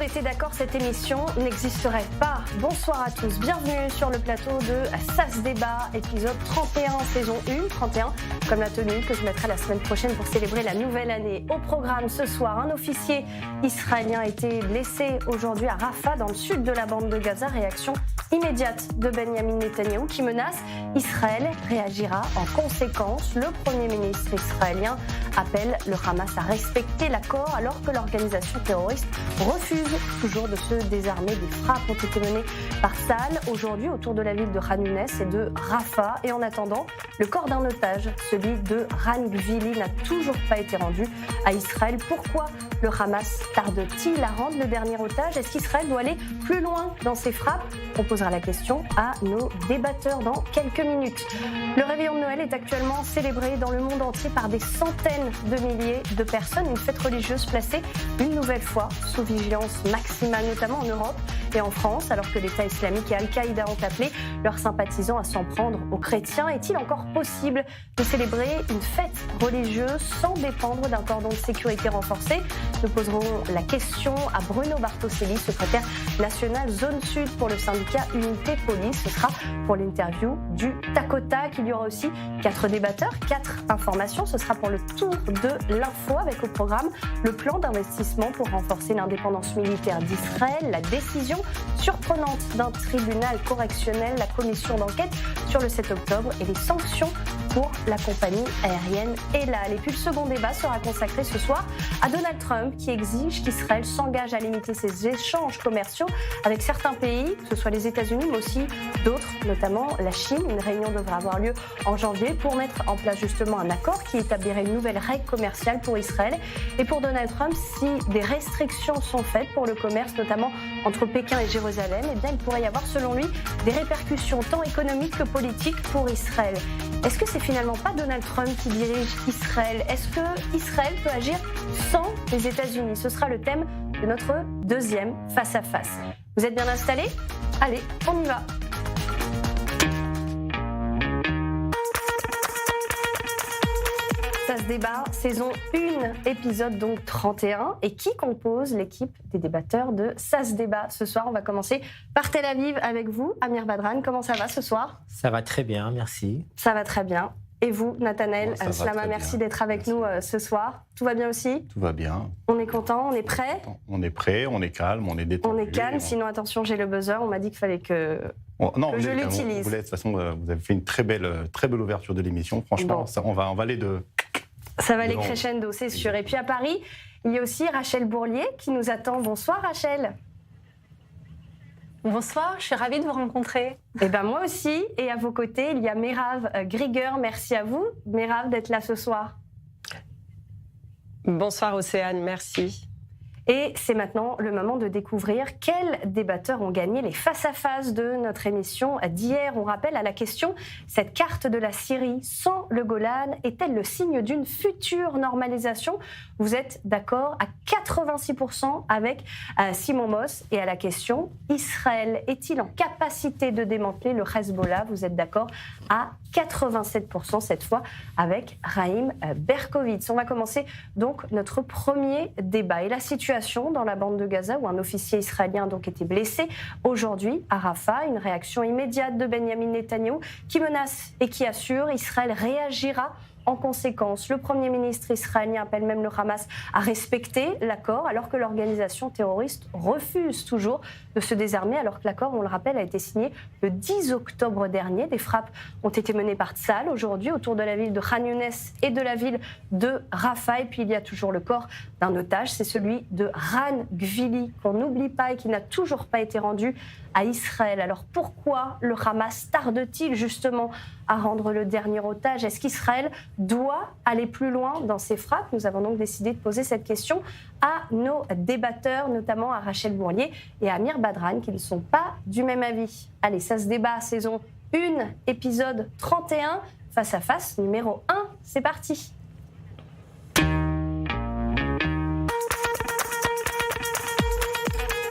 été d'accord, cette émission n'existerait pas. Bonsoir à tous, bienvenue sur le plateau de Ça se débat, épisode 31, saison 1, 31, comme la tenue que je mettrai la semaine prochaine pour célébrer la nouvelle année. Au programme ce soir, un officier israélien a été blessé aujourd'hui à Rafah, dans le sud de la bande de Gaza. Réaction immédiate de Benjamin Netanyahou qui menace Israël réagira en conséquence. Le Premier ministre israélien appelle le Hamas à respecter l'accord alors que l'organisation terroriste refuse toujours de se désarmer. Des frappes ont été menées par Tsahal aujourd'hui autour de la ville de Khan Younes et de Rafah. Et en attendant, le corps d'un otage, celui de Ran Gvili, n'a toujours pas été rendu à Israël. Pourquoi le Hamas tarde-t-il à rendre le dernier otage? Est-ce qu'Israël doit aller plus loin dans ses frappes? On posera la question à nos débatteurs dans quelques minutes. Le réveillon de Noël est actuellement célébré dans le monde entier par des centaines de milliers de personnes. Une fête religieuse placée une nouvelle fois sous vigilance maximale, notamment en Europe et en France, alors que l'État islamique et Al-Qaïda ont appelé leurs sympathisants à s'en prendre aux chrétiens. Est-il encore possible de célébrer une fête religieuse sans dépendre d'un cordon de sécurité renforcé? Nous poserons la question à Bruno Bartoselli, secrétaire national zone sud pour le syndicat Unité Police. Ce sera pour l'interview du tac au tac. Il y aura aussi 4 débatteurs, 4 informations. Ce sera pour le tour de l'info avec au programme le plan d'investissement pour renforcer l'indépendance militaire d'Israël, la décision surprenante d'un tribunal correctionnel, la commission d'enquête sur le 7 octobre et les sanctions pour la compagnie aérienne ELAL. Et puis le second débat sera consacré ce soir à Donald Trump qui exige qu'Israël s'engage à limiter ses échanges commerciaux avec certains pays, que ce soit les États-Unis mais aussi d'autres, notamment la Chine. Une réunion devra avoir lieu en janvier pour mettre en place justement un accord qui établirait une nouvelle règle commerciale pour Israël. Et pour Donald Trump, si des restrictions sont faites pour le commerce, notamment entre Pékin et Jérusalem, eh bien il pourrait y avoir selon lui des répercussions tant économiques que politiques pour Israël. Est-ce que c'est finalement pas Donald Trump qui dirige Israël? Est-ce que Israël peut agir sans les États-Unis? Ce sera le thème de notre deuxième face-à-face. Vous êtes bien installés? Allez, on y va. Ça se débat, saison 1, épisode donc 31. Et qui compose l'équipe des débatteurs de Ça se débat? Ce soir, on va commencer par Tel Aviv avec vous, Amir Badran. Comment ça va ce soir? Ça va très bien, merci. Ça va très bien. Et vous, Nathanaël Slama, merci d'être avec nous ce soir. Tout va bien aussi? Tout va bien. On est content, on est prêt? On est prêt, on est calme, on est détendu. On est calme, sinon attention, j'ai le buzzer, on m'a dit qu'il fallait que je l'utilise. De toute façon, vous avez fait une très belle ouverture de l'émission. Franchement, ça, on va aller de... Ça va aller crescendo, c'est sûr. Et puis à Paris, il y a aussi Rachel Bourlier qui nous attend. Bonsoir Rachel. Bonsoir, je suis ravie de vous rencontrer. Et ben moi aussi. Et à vos côtés, il y a Merav Grieger. Merci à vous, Merav, d'être là ce soir. Bonsoir Océane, merci. Et c'est maintenant le moment de découvrir quels débatteurs ont gagné les face-à-face de notre émission d'hier. On rappelle à la question, cette carte de la Syrie sans le Golan est-elle le signe d'une future normalisation? Vous êtes d'accord à 86% avec Simon Moss. Et à la question, Israël est-il en capacité de démanteler le Hezbollah? Vous êtes d'accord à 87% cette fois avec Raïm Berkovitz. On va commencer donc notre premier débat. Et la situation dans la bande de Gaza où un officier israélien a donc été blessé aujourd'hui à Rafah. Une réaction immédiate de Benjamin Netanyahou qui menace et qui assure Israël réagira en conséquence. Le Premier ministre israélien appelle même le Hamas à respecter l'accord alors que l'organisation terroriste refuse toujours de se désarmer alors que l'accord, on le rappelle, a été signé le 10 octobre dernier. Des frappes ont été menées par Tsahal aujourd'hui autour de la ville de Khan Younes et de la ville de Rafah. Et puis il y a toujours le corps d'un otage, c'est celui de Ran Gvili qu'on n'oublie pas et qui n'a toujours pas été rendu à Israël. Alors pourquoi le Hamas tarde-t-il justement à rendre le dernier otage? Est-ce qu'Israël doit aller plus loin dans ses frappes? Nous avons donc décidé de poser cette question à nos débatteurs, notamment à Rachel Bourlier et à Amir Badran, qui ne sont pas du même avis. Allez, ça se débat, saison 1, épisode 31, face à face, numéro 1, c'est parti.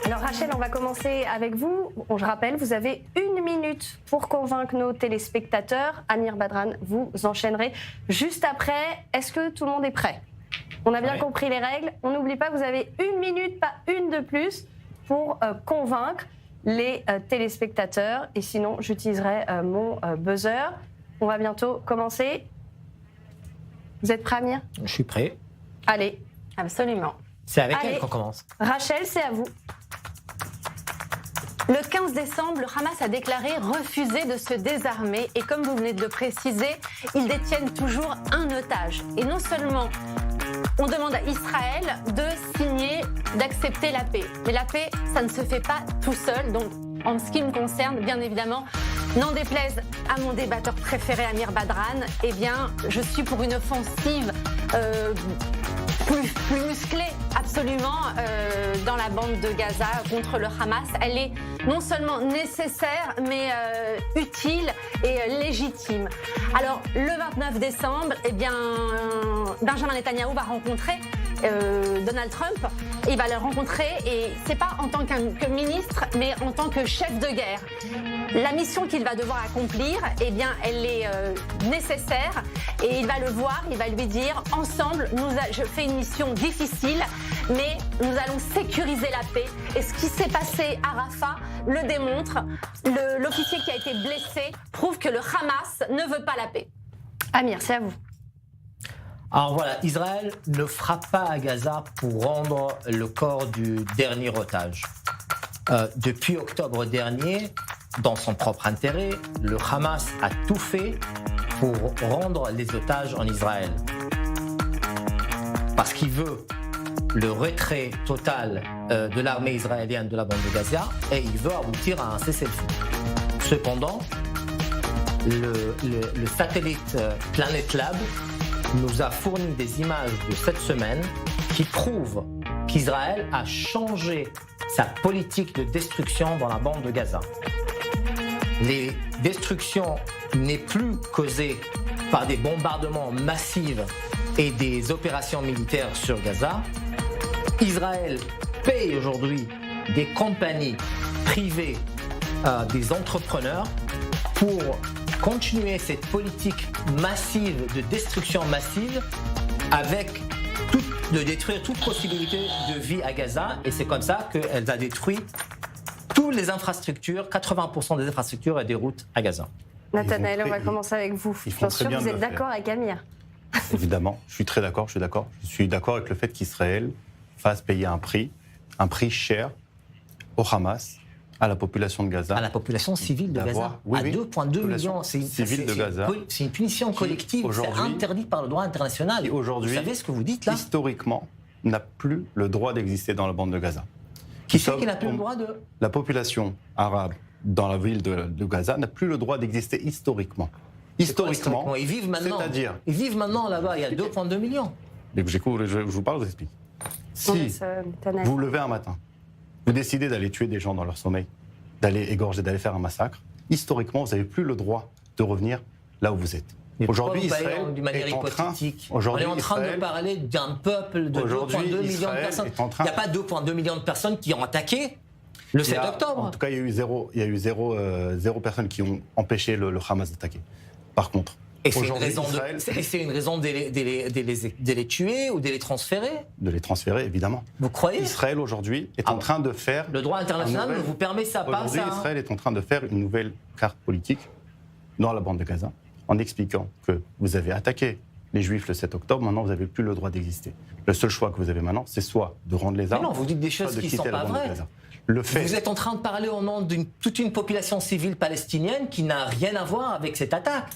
Alors Rachel, on va commencer avec vous. Je rappelle, vous avez 1 minute pour convaincre nos téléspectateurs. Amir Badran, vous enchaînerez juste après. Est-ce que tout le monde est prêt? On a bien compris les règles. On n'oublie pas, vous avez 1 minute, pas une de plus. pour convaincre les téléspectateurs. Et sinon, j'utiliserai mon buzzer. On va bientôt commencer. Vous êtes prêts, Amir ? Je suis prêt. Allez. Absolument. C'est avec Allez. elle qu'on commence. Rachel, c'est à vous. Le 15 décembre, le Hamas a déclaré refuser de se désarmer et comme vous venez de le préciser, ils détiennent toujours un otage. Et non seulement on demande à Israël de signer, d'accepter la paix. Mais la paix, ça ne se fait pas tout seul. Donc, en ce qui me concerne, bien évidemment, n'en déplaise à mon débatteur préféré, Amir Badran, eh bien, je suis pour une offensive plus musclée, absolument, dans la bande de Gaza contre le Hamas. Elle est non seulement nécessaire, mais utile et légitime. Alors, le 29 décembre, eh bien, Benjamin Netanyahou va rencontrer Donald Trump. Il va le rencontrer et c'est pas en tant que ministre, mais en tant que chef de guerre. La mission qu'il va devoir accomplir, eh bien, elle est nécessaire et il va le voir, il va lui dire ensemble, je fais une mission difficile, mais nous allons sécuriser la paix. Et ce qui s'est passé à Rafah le démontre. L'officier qui a été blessé prouve que le Hamas ne veut pas la paix. Amir, c'est à vous. Alors voilà, Israël ne frappe pas à Gaza pour rendre le corps du dernier otage. Depuis octobre dernier, dans son propre intérêt, le Hamas a tout fait pour rendre les otages en Israël. Parce qu'il veut le retrait total de l'armée israélienne de la bande de Gaza et il veut aboutir à un cessez-le-feu. Cependant, le satellite Planet Lab nous a fourni des images de cette semaine qui prouvent qu'Israël a changé sa politique de destruction dans la bande de Gaza. Les destructions n'est plus causées par des bombardements massifs et des opérations militaires sur Gaza. Israël paye aujourd'hui des compagnies privées, des entrepreneurs pour continuer cette politique massive de destruction massive avec de détruire toute possibilité de vie à Gaza. Et c'est comme ça qu'elle a détruit toutes les infrastructures, 80% des infrastructures et des routes à Gaza. Nathanaël, on va commencer avec vous. Ils Je font suis très sûr que bien vous de êtes le faire. d'accord avec Amir. Évidemment, je suis très d'accord, je suis d'accord avec le fait qu'Israël fasse payer un prix cher au Hamas, à la population de Gaza. À la population civile de Gaza. Oui, à 2,2 millions. C'est une punition collective. C'est interdit par le droit international. Et aujourd'hui, vous savez ce que vous dites là ? Historiquement, n'a plus le droit d'exister dans la bande de Gaza. Qui c'est qui n'a plus le droit de... La population arabe dans la ville de Gaza n'a plus le droit d'exister historiquement. Historiquement, ils vivent maintenant. C'est-à-dire... Ils vivent maintenant là-bas, il y a 2,2 millions. Je vous parle, je vous explique. Si vous vous levez un matin, vous décidez d'aller tuer des gens dans leur sommeil, d'aller égorger, d'aller faire un massacre, historiquement, vous n'avez plus le droit de revenir là où vous êtes. Aujourd'hui, Israël d'une manière est en train... On est en train de parler d'un peuple de 2,2 millions de personnes. Il n'y a pas 2,2 millions de personnes qui ont attaqué le 7 octobre. En tout cas, il y a eu zéro personne qui ont empêché le Hamas d'attaquer. Par contre, et c'est une raison de les tuer ou de les transférer ? De les transférer, évidemment. Vous croyez ? Israël, aujourd'hui, est en train de faire... Le droit international ne vous permet ça pas, ça. Aujourd'hui, Israël est en train de faire une nouvelle carte politique dans la bande de Gaza, en expliquant que vous avez attaqué les Juifs le 7 octobre, maintenant vous n'avez plus le droit d'exister. Le seul choix que vous avez maintenant, c'est soit de rendre les armes... Mais non, vous dites des choses qui ne sont pas vraies. Vous êtes en train de parler au nom d'une toute une population civile palestinienne qui n'a rien à voir avec cette attaque.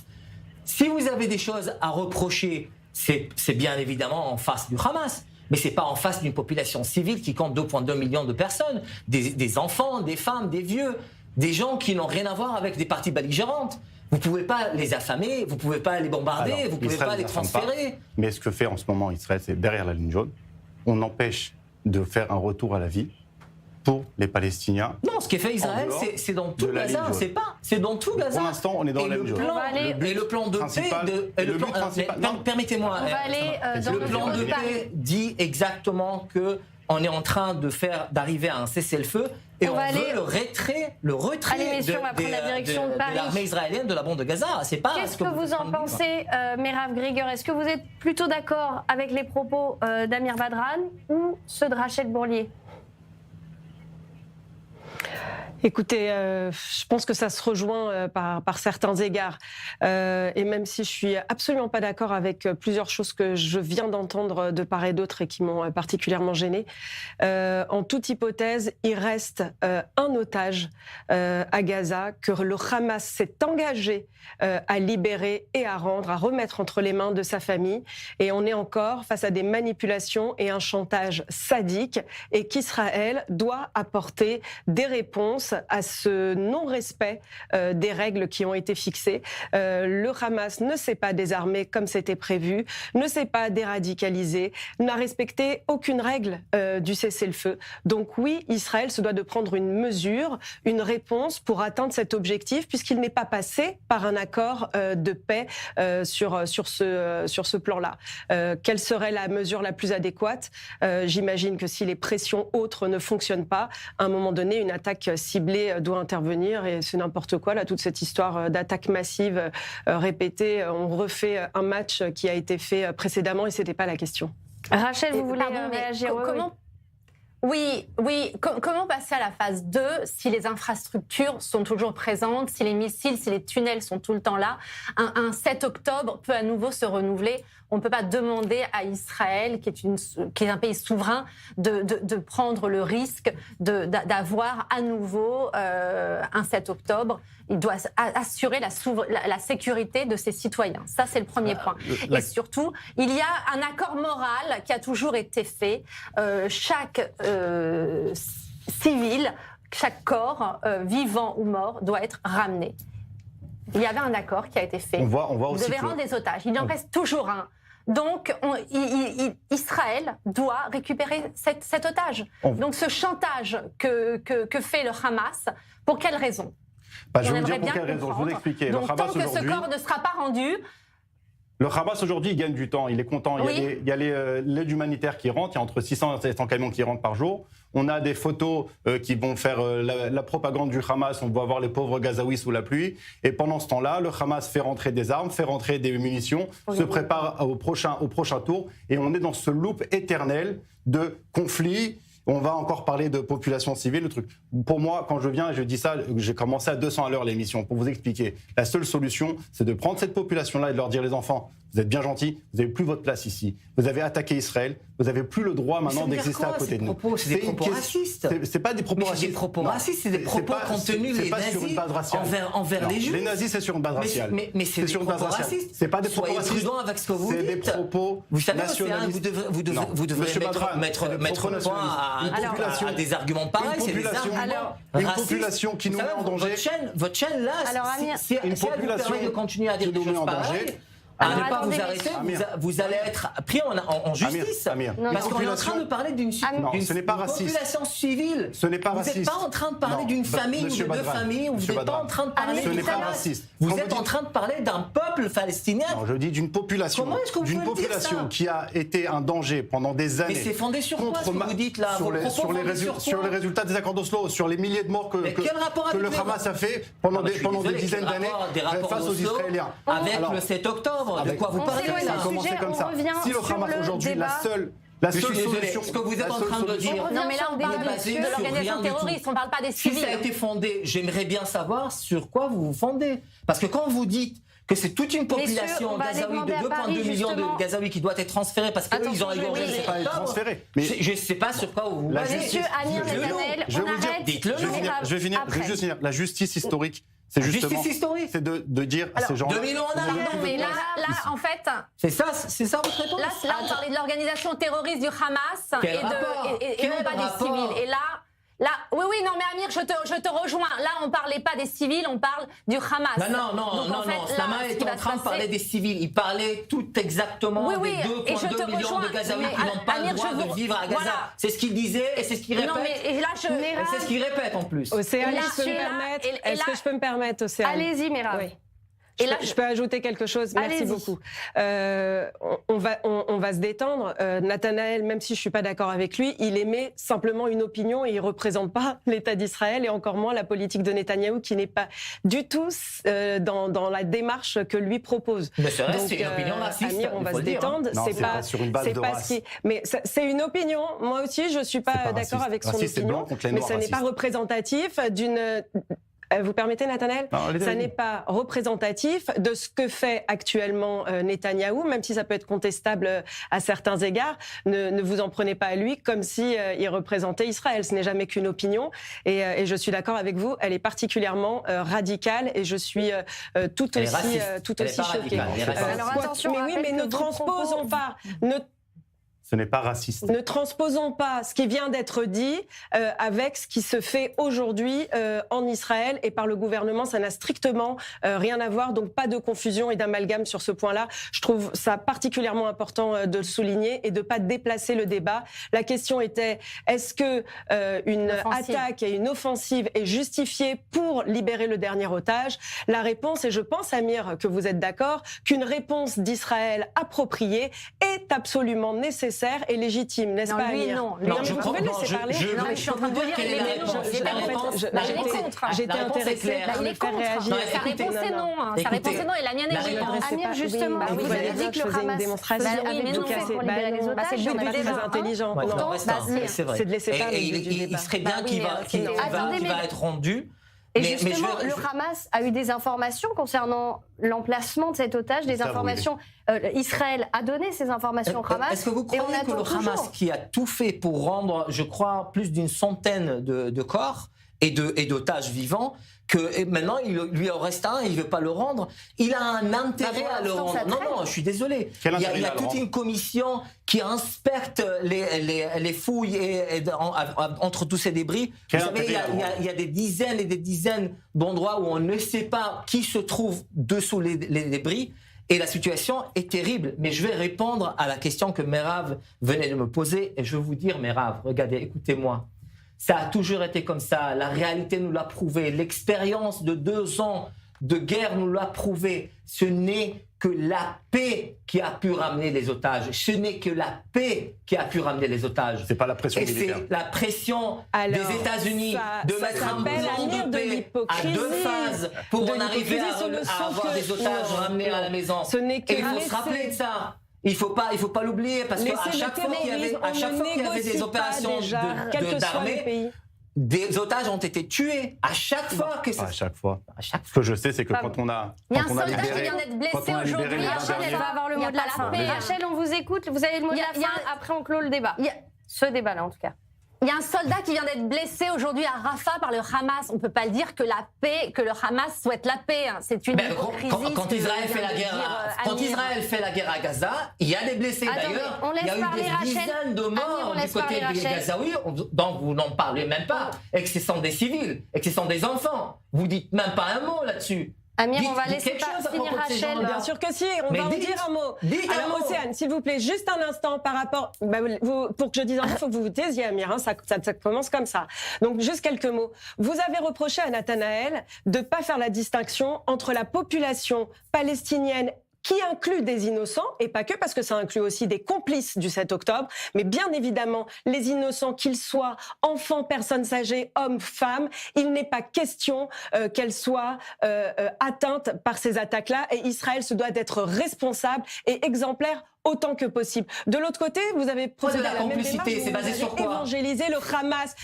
Si vous avez des choses à reprocher, c'est bien évidemment en face du Hamas, mais ce n'est pas en face d'une population civile qui compte 2,2 millions de personnes, des enfants, des femmes, des vieux, des gens qui n'ont rien à voir avec des parties belligérantes. Vous ne pouvez pas les affamer, vous ne pouvez pas les bombarder, vous ne pouvez pas les transférer. Mais ce que fait en ce moment Israël, c'est derrière la ligne jaune, on empêche de faire un retour à la vie pour les Palestiniens. Non, ce qui fait Israël, c'est dans tout Gaza, c'est dans tout Gaza. Pour l'instant, on est dans la ligne jaune. Et le plan de paix, permettez-moi, le plan de paix dit exactement que on est en train d'arriver à un cessez-le-feu et on veut le retrait de l'armée israélienne de la bande de Gaza. C'est pas. Qu'est-ce que vous en pensez, Merav Grieger ? Est-ce que vous êtes plutôt d'accord avec les propos d'Amir Badran ou ceux de Rachel Bourlier ? Écoutez, je pense que ça se rejoint par certains égards. Et même si je suis absolument pas d'accord avec plusieurs choses que je viens d'entendre de part et d'autre et qui m'ont particulièrement gênée, en toute hypothèse, il reste un otage à Gaza que le Hamas s'est engagé à libérer et à rendre, à remettre entre les mains de sa famille. Et on est encore face à des manipulations et un chantage sadique et qu'Israël doit apporter des réponses à ce non-respect des règles qui ont été fixées. Le Hamas ne s'est pas désarmé comme c'était prévu, ne s'est pas déradicalisé, n'a respecté aucune règle du cessez-le-feu. Donc oui, Israël se doit de prendre une mesure, une réponse pour atteindre cet objectif, puisqu'il n'est pas passé par un accord de paix sur ce plan-là. Quelle serait la mesure la plus adéquate ? J'imagine que si les pressions autres ne fonctionnent pas, à un moment donné, une attaque ciblée doit intervenir et c'est n'importe quoi, là, toute cette histoire d'attaque massive répétée. On refait un match qui a été fait précédemment et c'était pas la question. Rachel, vous voulez réagir? Comment passer à la phase 2 si les infrastructures sont toujours présentes, si les missiles, si les tunnels sont tout le temps là? Un 7 octobre peut à nouveau se renouveler. On ne peut pas demander à Israël, qui est un pays souverain, de prendre le risque d'avoir à nouveau un 7 octobre. Il doit assurer la sécurité de ses citoyens. Ça, c'est le premier point. Et surtout, il y a un accord moral qui a toujours été fait. Chaque civil, chaque corps, vivant ou mort, doit être ramené. Il y avait un accord qui a été fait. On voit Vous aussi devez rendre des otages. Il en reste toujours un. Donc, Israël doit récupérer cet otage. Donc, ce chantage que fait le Hamas, pour quelle raison? Je vais vous dire pour quelle raison. Je vais vous expliquer. Donc, tant que ce corps ne sera pas rendu... Le Hamas aujourd'hui, il gagne du temps, il est content. Oui. Il y a l'aide humanitaire qui rentre, il y a entre 600 et 700 camions qui rentrent par jour. On a des photos qui vont faire la propagande du Hamas, on va voir les pauvres Gazaouis sous la pluie. Et pendant ce temps-là, le Hamas fait rentrer des armes, fait rentrer des munitions, se prépare au prochain tour. Et on est dans ce loop éternel de conflits. On va encore parler de population civile, le truc. Pour moi, quand je viens et je dis ça, j'ai commencé à 200 à l'heure l'émission pour vous expliquer. La seule solution, c'est de prendre cette population-là et de leur dire, les enfants, vous êtes bien gentils, vous n'avez plus votre place ici. Vous avez attaqué Israël, vous n'avez plus le droit maintenant d'exister à côté de nous. C'est des propos racistes. C'est pas des propos racistes. C'est des propos racistes, c'est des propos contenus les nazis envers les juifs. Les nazis, c'est sur une base raciale. Mais c'est des propos racistes. C'est pas des propos racistes. Soyez prudents avec ce que vous dites. C'est des propos nationalistes. Vous devez mettre le point à des arguments pareils. Une population qui nous met en danger. Votre chaîne, là, si elle vous permet de continuer à dire des choses pareilles, à ne pas vous arrêter, vous allez être pris en justice. Parce qu'on est en train de parler d'une population civile. Ce n'est pas raciste. Vous n'êtes pas en train de parler d'une famille ou de deux familles. Vous n'êtes pas en train de parler Ce n'est pas raciste. Vous êtes en train de parler d'un peuple palestinien. Non, je dis d'une population. Comment est-ce que vous pouvez dire ça ? D'une population qui a été un danger pendant des années. Mais c'est fondé sur quoi ce que vous dites là ? Sur les résultats des accords d'Oslo, sur les milliers de morts que le Hamas a fait pendant des dizaines d'années face aux Israéliens. Avec le 7 octobre. De quoi vous parlez? Ça a commencé comme ça. Si le Hamas aujourd'hui, la seule solution, ce que vous êtes en train de dire. Non, mais là, on parle de l'organisation terroriste, on ne parle pas des civils. Si ça a été fondé, j'aimerais bien savoir sur quoi vous vous fondez. Parce que quand vous dites que c'est toute une population gazaouie de 2,2 millions de Gazaouis qui doit être transférée parce qu'eux, ils ont égorgé les transférés. Je ne sais pas sur quoi vous vous basez. Monsieur Amir Netanel, je vais juste finir. La justice historique, c'est justement, c'est de dire à ces gens-là. 2 millions en Pardon, mais là, en fait, c'est ça votre réponse. Là, on parlait de l'organisation terroriste du Hamas et non pas des civils. Et là, oui, non, mais Amir, je te rejoins. Là, on ne parlait pas des civils, on parle du Hamas. Non. Slama est en train de parler des civils. Il parlait tout exactement des 2,2 millions de Gazaouis qui n'ont pas le droit de vivre à Gaza. Voilà. C'est ce qu'il disait et c'est ce qu'il répète. Non, mais et c'est ce qu'il répète en plus. Océane, est-ce que je peux me permettre, Océane ? Allez-y, Mera. Oui. Et là, je peux ajouter quelque chose. Merci Allez-y. beaucoup. On va se détendre. Nathanaël, même si je suis pas d'accord avec lui, il émet simplement une opinion et il représente pas l'État d'Israël et encore moins la politique de Netanyahou qui n'est pas du tout dans la démarche que lui propose. Mais c'est vrai, c'est une opinion raciste. Amir, on il va faut se le dire, hein. détendre. Non, c'est pas sur une base de race. Mais c'est une opinion. Moi aussi, je suis C'est pas pas d'accord raciste. avec son Raciste, c'est opinion. blanc contre les Mais noirs, ça n'est pas raciste. représentatif d'une. Vous permettez, Nathanaël? Non, allez-y, Ça allez-y. n'est pas représentatif de ce que fait actuellement Netanyahou, même si ça peut être contestable à certains égards. Ne vous en prenez pas à lui comme si il représentait Israël. Ce n'est jamais qu'une opinion. Et je suis d'accord avec vous, elle est particulièrement radicale et je suis tout Elle est aussi, raciste. tout Elle est aussi pas choquée. radicale, elle est raciste. Alors attention, mais on oui, mais rappelle ne que vos transposons propos- pas. Ce n'est pas raciste. Ne transposons pas ce qui vient d'être dit avec ce qui se fait aujourd'hui en Israël et par le gouvernement. Ça n'a strictement rien à voir, donc pas de confusion et d'amalgame sur ce point-là. Je trouve ça particulièrement important de le souligner et de ne pas déplacer le débat. La question était, est-ce que une Offensive. attaque et une offensive est justifiée pour libérer le dernier otage? La réponse, et je pense, Amir, que vous êtes d'accord, qu'une réponse d'Israël appropriée est absolument nécessaire et légitime, n'est-ce Non, pas, lui, Amir? non. Non, mais je vous crois- pouvez non, laisser parler. Non, mais je suis en train de vous dire quelle qu'il est est la non. réponse. Il est La en fait- réponse- Je- Bah, il est j'étais- contre. J'étais La réponse est intéressée claire. par Il le est faire contre. réagir. Non, sa écoutez, réponse est non. Sa Écoutez. réponse est non et la mienne La est oui. réponse- Amir, justement, Bah, vous vous avez allez dit dire que le je faisais une Hamas démonstration avait oui, mais tout non. fait pour Bah libérer non, les otages. c'est le but on a du pas débat, débat, très hein. intelligent. Ouais, Non, non, bah, reste un, si, c'est vrai. c'est de laisser parler Et du il débat. serait bien Bah oui, qu'il va, mais sinon- Attendez, qui va mais- être rendu. Et Mais justement, je vais- le Hamas a eu des informations concernant l'emplacement de cet otage, des Ça, vous informations. Israël a donné ces informations au Hamas. Est-ce que vous et on croyez que le attend Hamas, toujours. qui a tout fait pour rendre, je crois, plus d'une centaine de corps et d'otages vivants, que maintenant il lui en reste un, il ne veut pas le rendre, il a un intérêt pour à le l'instant, ça rendre. Non, traîne. non, je suis désolé. Quel Il y a, intérêt il y a à le toute rendre une commission qui inspecte les fouilles entre tous ces débris. Quel Vous savez, intérêt à le rendre il y a des dizaines et des dizaines d'endroits où on ne sait pas qui se trouve dessous les débris. Et la situation est terrible. Mais je vais répondre à la question que Merav venait de me poser. Et je vais vous dire, Merav, regardez, écoutez-moi. Ça a toujours été comme ça. La réalité nous l'a prouvé. L'expérience de 2 ans de guerre nous l'a prouvé. Ce n'est que la paix qui a pu ramener les otages. Ce n'est que la paix qui a pu ramener les otages. C'est pas la pression Et militaire. c'est la pression Alors, des États-Unis de ça mettre un s'appelle, plan Amir, de de paix à l'hypocrisie. 2 phases pour De en arriver l'hypocrisie, ce ne à sont avoir que- des otages non, ramenés à la non. maison. Ce n'est que Et il faut se laisser- rappeler de ça. Il faut pas l'oublier parce qu'à Laissez chaque le fois qu'il y avait, terrorisme, à chaque on fois ne qu'il y avait négocie des pas opérations déjà, quel que soit le d'armée, pays. des otages ont été tués. À chaque fois que À chaque fois. à chaque Ce que je sais, c'est que Pardon. quand on a Il y a un quand on a soldat qui libéré, vient d'être blessé quand on a libéré aujourd'hui. les Rachel, elle va avoir le Il y a mot de la pas fin. la paix. Rachel, on vous écoute. Vous avez le mot de Il y a- la il y a- fin. Après, on clôt le débat. Il y a- Ce débat-là, en tout cas. Il y a un soldat qui vient d'être blessé aujourd'hui à Rafah par le Hamas. On ne peut pas le dire que la paix, que le Hamas souhaite la paix. hein. C'est une Ben, hypocrisie. quand ce que Israël vient fait la de guerre, dire, quand Amir. Israël fait la guerre à Gaza, il y a des blessés Attendez, d'ailleurs. on laisse Il y a eu parler des Rachel. dizaines de Amir, on morts du laisse côté parler des Rachel. Gazaouis, dont vous n'en parlez même pas, et que ce sont des civils, et que ce sont des enfants. Vous dites même pas un mot là-dessus. Amir, Dites- on va dites laisser quelque chose à finir propos de ces Rachel. gens-là. Bien sûr que si, on Mais va en dites- dire un mot. dites un Alors, mot. Océane, s'il vous plaît, juste un instant par rapport. Pour que je dise un mot, il faut que vous vous taisiez, Amir. hein, ça commence comme ça. Donc, juste quelques mots. Vous avez reproché à Nathanaël de ne pas faire la distinction entre la population palestinienne qui inclut des innocents, et pas que, parce que ça inclut aussi des complices du 7 octobre, mais bien évidemment, les innocents, qu'ils soient enfants, personnes âgées, hommes, femmes, il n'est pas question qu'elles soient atteintes par ces attaques-là, et Israël se doit d'être responsable et exemplaire autant que possible. De l'autre côté, vous avez procédé la à la même complicité, démarche, c'est vous basé avez sur quoi évangélisé le Hamas.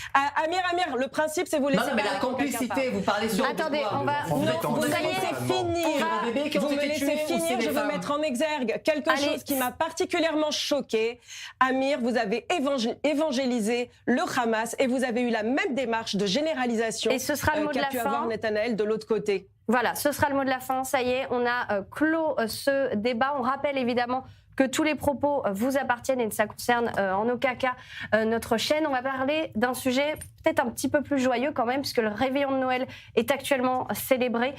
Amir, le principe, c'est vous laisser Non, mais parler la quand quelqu'un complicité, parle. vous parlez sur Attendez, quoi on va- Vous Non, êtes en vous me train de laissez faire finir. On va- des bébés qui ont Vous me été laissez tués ou c'est finir. des Je veux femmes mettre en exergue quelque Allez. chose qui m'a particulièrement choquée. Amir, vous avez évangélisé le Hamas et vous avez eu la même démarche de généralisation Et ce sera le mot de qu'a la pu fin. avoir Netanyahou de l'autre côté. Voilà, ce sera le mot de la fin. Ça y est, on a clos ce débat. On rappelle évidemment que tous les propos vous appartiennent et que ça concerne en aucun cas notre chaîne. On va parler d'un sujet peut-être un petit peu plus joyeux quand même, puisque le réveillon de Noël est actuellement célébré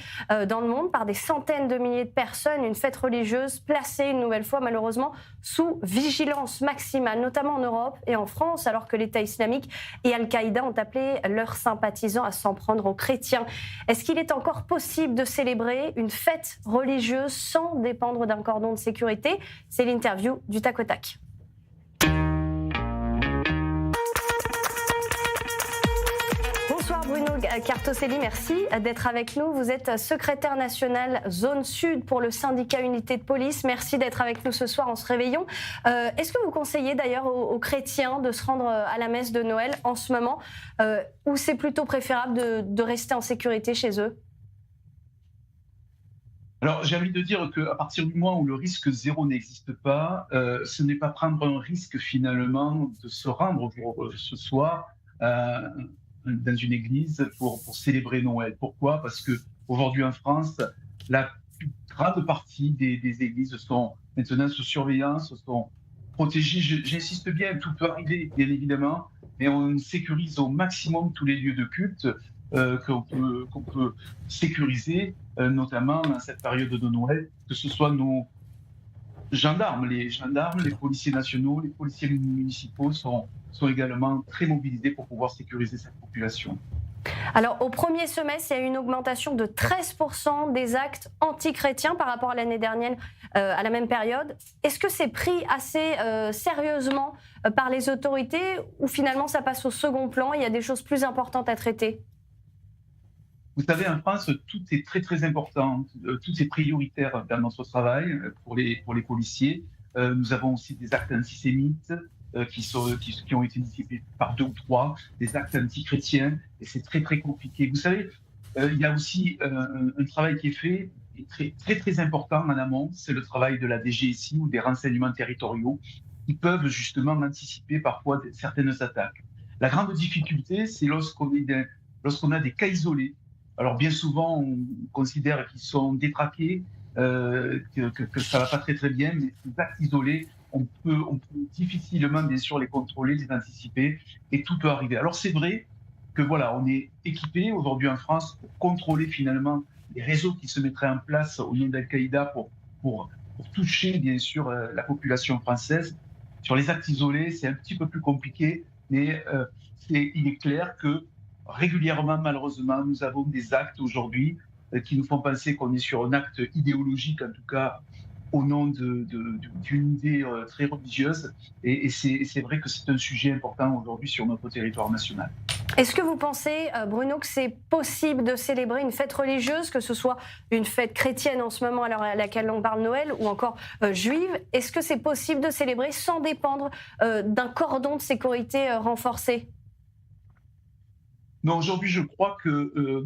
dans le monde par des centaines de milliers de personnes, une fête religieuse placée une nouvelle fois malheureusement sous vigilance maximale, notamment en Europe et en France, alors que l'État islamique et Al-Qaïda ont appelé leurs sympathisants à s'en prendre aux chrétiens. Est-ce qu'il est encore possible de célébrer une fête religieuse sans dépendre d'un cordon de sécurité? C'est l'interview du Tac au Tac. Bonsoir Bruno Cartoselli, merci d'être avec nous. Vous êtes secrétaire national Zone Sud pour le syndicat Unité de Police. Merci d'être avec nous ce soir en ce réveillon. Est-ce que vous conseillez d'ailleurs aux chrétiens de se rendre à la messe de Noël en ce moment, ou c'est plutôt préférable de rester en sécurité chez eux? Alors, j'ai envie de dire qu'à partir du moment où le risque zéro n'existe pas, ce n'est pas prendre un risque finalement de se rendre ce soir dans une église pour célébrer Noël. Pourquoi? Parce qu'aujourd'hui en France, la plus grande partie des églises sont maintenant sous surveillance, sont protégées. J'insiste bien, tout peut arriver, bien évidemment, mais on sécurise au maximum tous les lieux de culte qu'on peut sécuriser, notamment dans cette période de Noël, que ce soit nos gendarmes, les policiers nationaux, les policiers municipaux sont également très mobilisés pour pouvoir sécuriser cette population. Alors, au premier semestre, il y a eu une augmentation de 13% des actes anti-chrétiens par rapport à l'année dernière, à la même période. Est-ce que c'est pris assez sérieusement par les autorités ou finalement ça passe au second plan et il y a des choses plus importantes à traiter? Vous savez, en France, tout est très très important, tout est prioritaire dans notre travail pour les policiers. Nous avons aussi des actes antisémites qui ont été disciplinés par 2 ou 3, des actes anti-chrétiens, et c'est très très compliqué. Vous savez, il y a aussi un travail qui est fait, et très très très important en amont, c'est le travail de la DGSI ou des renseignements territoriaux qui peuvent justement anticiper parfois certaines attaques. La grande difficulté, c'est lorsqu'on a des cas isolés. Alors bien souvent, on considère qu'ils sont détraqués, que ça va pas très très bien, mais ces actes isolés, on peut difficilement bien sûr les contrôler, les anticiper, et tout peut arriver. Alors c'est vrai que voilà, on est équipé aujourd'hui en France pour contrôler finalement les réseaux qui se mettraient en place au nom d'Al-Qaïda pour toucher bien sûr la population française. Sur les actes isolés, c'est un petit peu plus compliqué, mais il est clair que régulièrement, malheureusement, nous avons des actes aujourd'hui qui nous font penser qu'on est sur un acte idéologique, en tout cas au nom d'une idée très religieuse. Et c'est vrai que c'est un sujet important aujourd'hui sur notre territoire national. Est-ce que vous pensez, Bruno, que c'est possible de célébrer une fête religieuse, que ce soit une fête chrétienne en ce moment à laquelle on parle Noël, ou encore juive? Est-ce que c'est possible de célébrer sans dépendre d'un cordon de sécurité renforcé? Non, aujourd'hui, je crois que,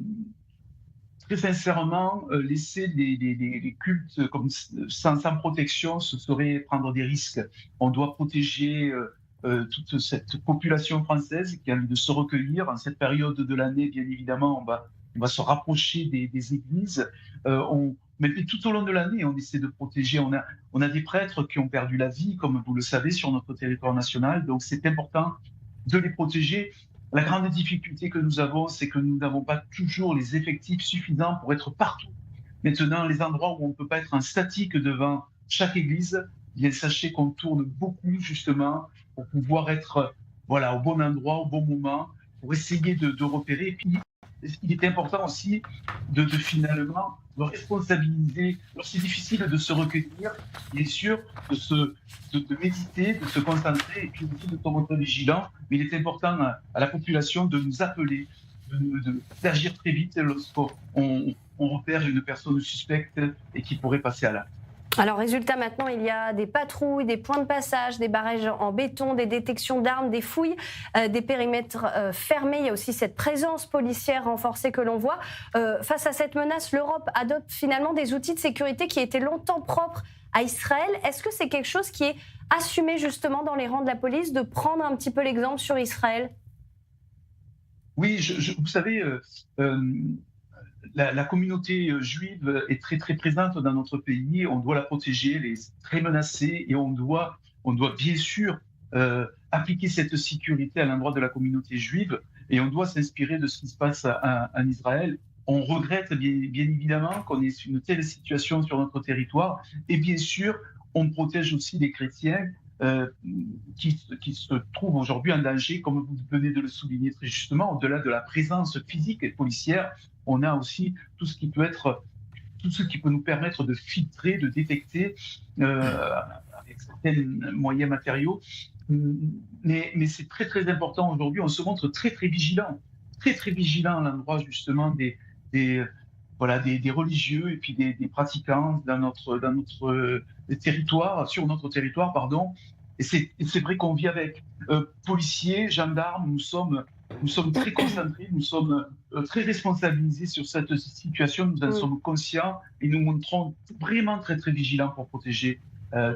très sincèrement, laisser les cultes comme sans protection, ce serait prendre des risques. On doit protéger toute cette population française qui a envie de se recueillir. En cette période de l'année, bien évidemment, on va se rapprocher des églises. Mais tout au long de l'année, on essaie de protéger. On a des prêtres qui ont perdu la vie, comme vous le savez, sur notre territoire national. Donc, c'est important de les protéger. La grande difficulté que nous avons, c'est que nous n'avons pas toujours les effectifs suffisants pour être partout. Maintenant, les endroits où on ne peut pas être en statique devant chaque église, bien sachez qu'on tourne beaucoup justement pour pouvoir être au bon endroit, au bon moment, pour essayer de repérer. Et puis, il est important aussi de finalement de responsabiliser. Alors, c'est difficile de se recueillir, bien sûr, de méditer, de se concentrer et puis aussi de tomber vigilant. Mais il est important à la population de nous appeler, d'agir très vite lorsqu'on repère une personne suspecte et qui pourrait passer à l'acte. Alors, résultat, maintenant, il y a des patrouilles, des points de passage, des barrages en béton, des détections d'armes, des fouilles, des périmètres fermés. Il y a aussi cette présence policière renforcée que l'on voit. Face à cette menace, l'Europe adopte finalement des outils de sécurité qui étaient longtemps propres à Israël. Est-ce que c'est quelque chose qui est assumé justement dans les rangs de la police, de prendre un petit peu l'exemple sur Israël? Oui, vous savez... La communauté juive est très très présente dans notre pays. On doit la protéger, elle est très menacée et on doit bien sûr appliquer cette sécurité à l'endroit de la communauté juive et on doit s'inspirer de ce qui se passe en Israël. On regrette bien évidemment qu'on ait une telle situation sur notre territoire et bien sûr, on protège aussi les chrétiens qui se trouvent aujourd'hui en danger, comme vous venez de le souligner très justement, au-delà de la présence physique et policière, on a aussi tout ce qui peut nous permettre de filtrer, de détecter avec certains moyens matériaux. Mais c'est très très important aujourd'hui, on se montre très très vigilant à l'endroit justement des religieux et puis des pratiquants dans notre territoire, sur notre territoire, pardon. Et c'est vrai qu'on vit avec policiers, gendarmes, nous sommes très concentrés, nous sommes très responsabilisés sur cette situation, nous en sommes conscients et nous montrons vraiment très très vigilants pour protéger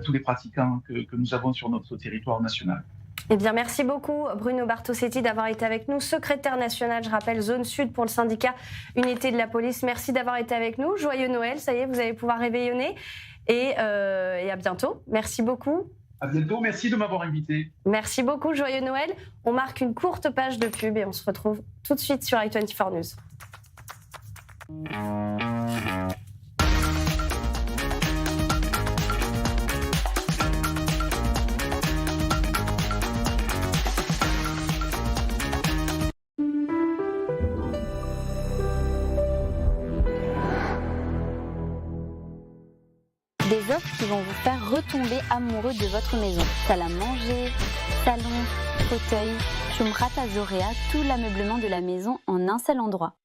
tous les pratiquants que nous avons sur notre territoire national. Eh bien, merci beaucoup Bruno Bartosetti d'avoir été avec nous, secrétaire national, je rappelle, zone sud pour le syndicat Unité de la police. Merci d'avoir été avec nous. Joyeux Noël, ça y est, vous allez pouvoir réveillonner et à bientôt. Merci beaucoup. À bientôt, merci de m'avoir invité. Merci beaucoup, joyeux Noël. On marque une courte page de pub et on se retrouve tout de suite sur i24 News. Des offres qui vont vous faire retomber amoureux de votre maison. Salle à manger, salon, fauteuil, Shumrat Azorea, tout l'ameublement de la maison en un seul endroit.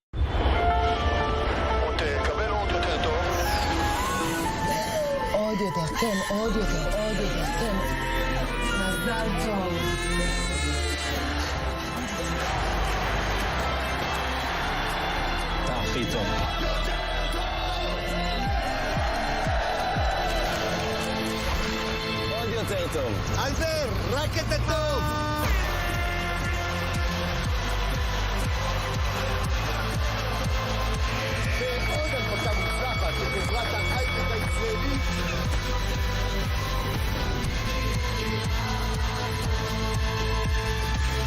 אלבר, רק את הטוב! ועוד הנפקה מוצלחת של חברת ההייטק הישראלית.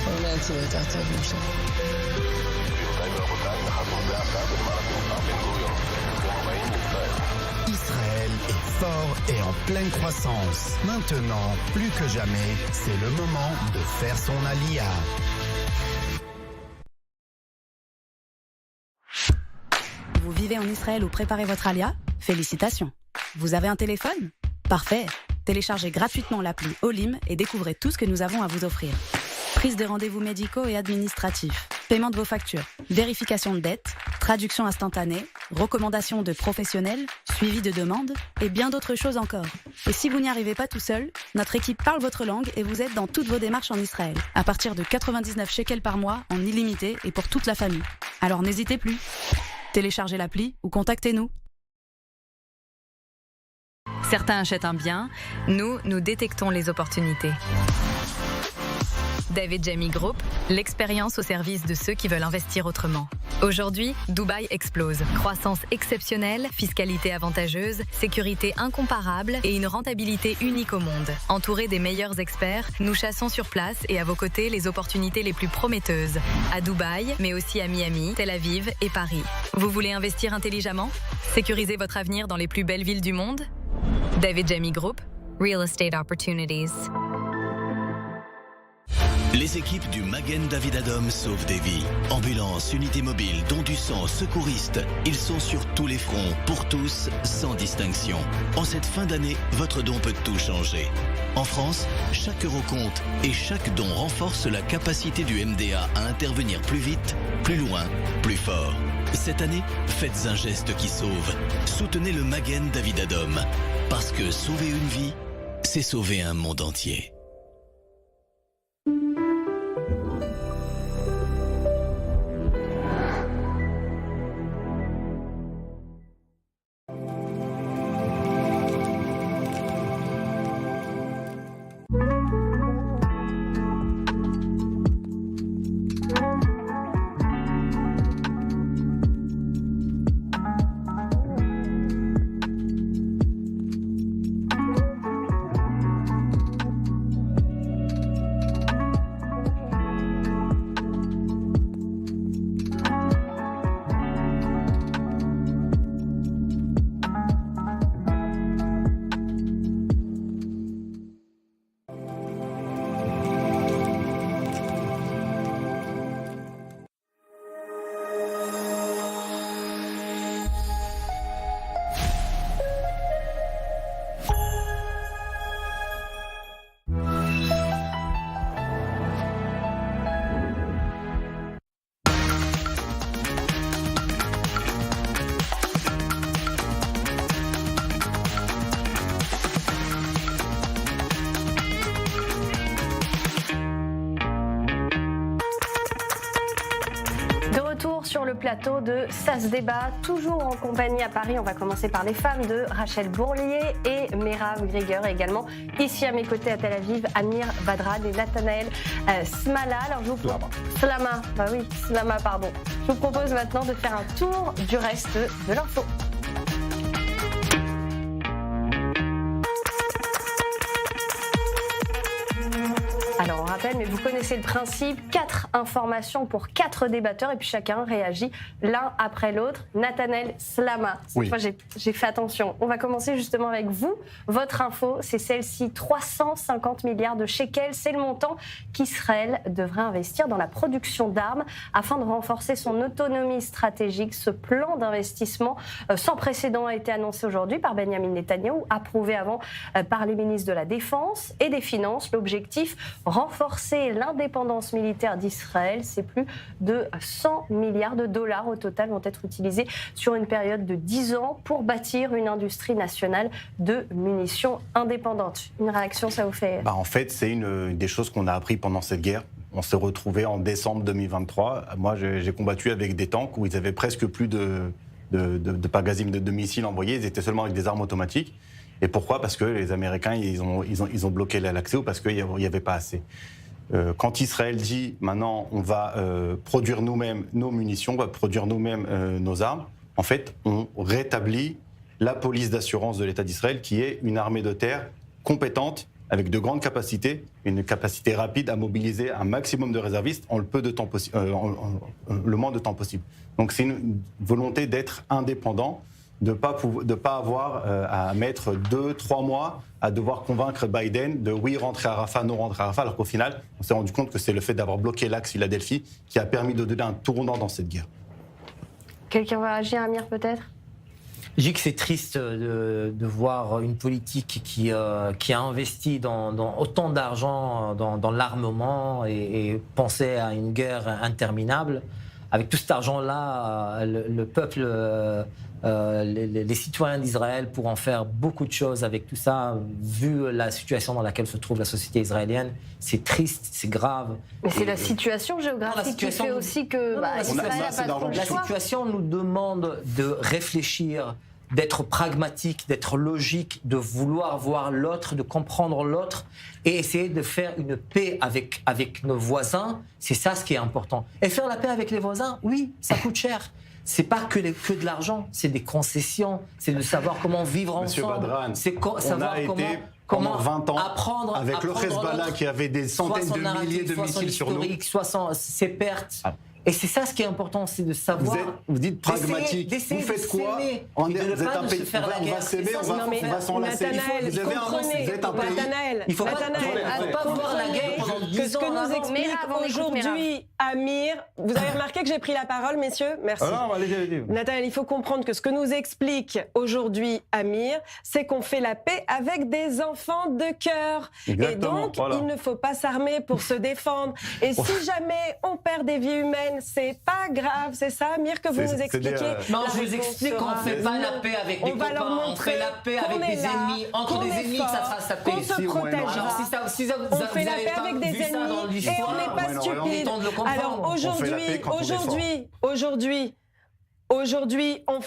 אולי יצאו יותר טוב משם. גבירותיי ורבותיי, נחתנו זה עכשיו בנמל התעופה בן גוריון. ברוכים הבאים לישראל. Israël est fort et en pleine croissance. Maintenant, plus que jamais, c'est le moment de faire son alia. Vous vivez en Israël ou préparez votre alia? Félicitations. Vous avez un téléphone? Parfait. Téléchargez gratuitement l'appli Olim et découvrez tout ce que nous avons à vous offrir. Prise de rendez-vous médicaux et administratifs, paiement de vos factures, vérification de dettes, traduction instantanée, recommandations de professionnels, suivi de demandes et bien d'autres choses encore. Et si vous n'y arrivez pas tout seul, notre équipe parle votre langue et vous aide dans toutes vos démarches en Israël, à partir de 99 shekels par mois en illimité et pour toute la famille. Alors n'hésitez plus. Téléchargez l'appli ou contactez-nous. Certains achètent un bien, nous détectons les opportunités. David Jamie Group, l'expérience au service de ceux qui veulent investir autrement. Aujourd'hui, Dubaï explose. Croissance exceptionnelle, fiscalité avantageuse, sécurité incomparable et une rentabilité unique au monde. Entourés des meilleurs experts, nous chassons sur place et à vos côtés les opportunités les plus prometteuses. À Dubaï, mais aussi à Miami, Tel Aviv et Paris. Vous voulez investir intelligemment? Sécuriser votre avenir dans les plus belles villes du monde? David Jamie Group, Real Estate Opportunities. Les équipes du Magen David Adom sauvent des vies. Ambulance, unité mobile, dons du sang, secouristes. Ils sont sur tous les fronts, pour tous, sans distinction. En cette fin d'année, votre don peut tout changer. En France, chaque euro compte et chaque don renforce la capacité du MDA à intervenir plus vite, plus loin, plus fort. Cette année, faites un geste qui sauve. Soutenez le Magen David Adom. Parce que sauver une vie, c'est sauver un monde entier. sur le plateau de Ça se débat, toujours en compagnie à Paris. On va commencer par les femmes de Rachel Bourlier et Merav Grieger, et également ici à mes côtés à Tel Aviv, Amir Badrad et Nathanaël Smala. Alors je vous Slama, pardon. Je vous propose maintenant de faire un tour du reste de l'info. Alors on rappelle, mais vous connaissez le principe, 4 informations pour 4 débatteurs et puis chacun réagit l'un après l'autre. Nathanaël Slama, cette fois j'ai fait attention. On va commencer justement avec vous. Votre info, c'est celle-ci, 350 milliards de shekels, c'est le montant qu'Israël devrait investir dans la production d'armes afin de renforcer son autonomie stratégique. Ce plan d'investissement sans précédent a été annoncé aujourd'hui par Benjamin Netanyahou, approuvé avant par les ministres de la Défense et des Finances. L'objectif, renforcer l'indépendance militaire d'Israël. C'est plus de 100 milliards de dollars au total vont être utilisés sur une période de 10 ans pour bâtir une industrie nationale de munitions indépendantes. Une réaction, ça vous fait... En fait, c'est une des choses qu'on a appris pendant cette guerre. On s'est retrouvés en décembre 2023. Moi, j'ai combattu avec des tanks où ils avaient presque plus de pagazines de missiles envoyés. Ils étaient seulement avec des armes automatiques. Et pourquoi ? Parce que les Américains, ils ont bloqué l'accès ou parce qu'il n'y avait pas assez. Quand Israël dit maintenant on va produire nous-mêmes nos munitions, on va produire nous-mêmes nos armes, en fait, on rétablit la police d'assurance de l'État d'Israël, qui est une armée de terre compétente, avec de grandes capacités, une capacité rapide à mobiliser un maximum de réservistes en le moins de temps possible. Donc c'est une volonté d'être indépendant, de ne pas avoir à mettre 2-3 mois à devoir convaincre Biden de oui, rentrer à Rafah, non rentrer à Rafah, alors qu'au final, on s'est rendu compte que c'est le fait d'avoir bloqué l'axe Philadelphie qui a permis de donner un tournant dans cette guerre. Quelqu'un va réagir, Amir, peut-être ? Je dis que c'est triste de voir une politique qui a investi dans autant d'argent dans l'armement et penser à une guerre interminable. Avec tout cet argent-là, le peuple, les citoyens d'Israël pourront faire beaucoup de choses avec tout ça. Vu la situation dans laquelle se trouve la société israélienne, c'est triste, c'est grave. Mais c'est la situation géographique qui fait aussi que Israël n'a pas trop le choix. La situation nous demande de réfléchir, d'être pragmatique, d'être logique, de vouloir voir l'autre, de comprendre l'autre et essayer de faire une paix avec nos voisins. C'est ça ce qui est important. Et faire la paix avec les voisins, oui, ça coûte cher. C'est pas que de l'argent, c'est des concessions, c'est de savoir comment vivre ensemble. Monsieur Badran, savoir comment 20 ans apprendre avec le Hezbollah qui avait des centaines de milliers de missiles sur nous. Soit ses pertes. Et c'est ça ce qui est important, c'est de savoir. Vous dites pragmatique. Vous faites quoi ? Vous êtes un pays. On va s'aimer, on va s'enlacer. Nathanaël, il faut pas voir la guerre pendant 10 ans. Que ce que nous explique aujourd'hui Amir, vous avez remarqué que j'ai pris la parole, messieurs ? Merci. Allez. Nathanaël, il faut comprendre que ce que nous explique aujourd'hui Amir, c'est qu'on fait la paix avec des enfants de cœur. Exactement, et donc, il ne faut pas s'armer pour se défendre. Et si jamais on perd des vies humaines, c'est pas grave, c'est ça, Amir, que vous nous expliquez. Non, je vous explique qu'on ne fait pas la paix avec des copains, on fait la paix avec des ennemis. Entre des ennemis, ça sera sa paix. On se protégera. On fait la paix avec des ennemis et on n'est pas stupide. Alors aujourd'hui, on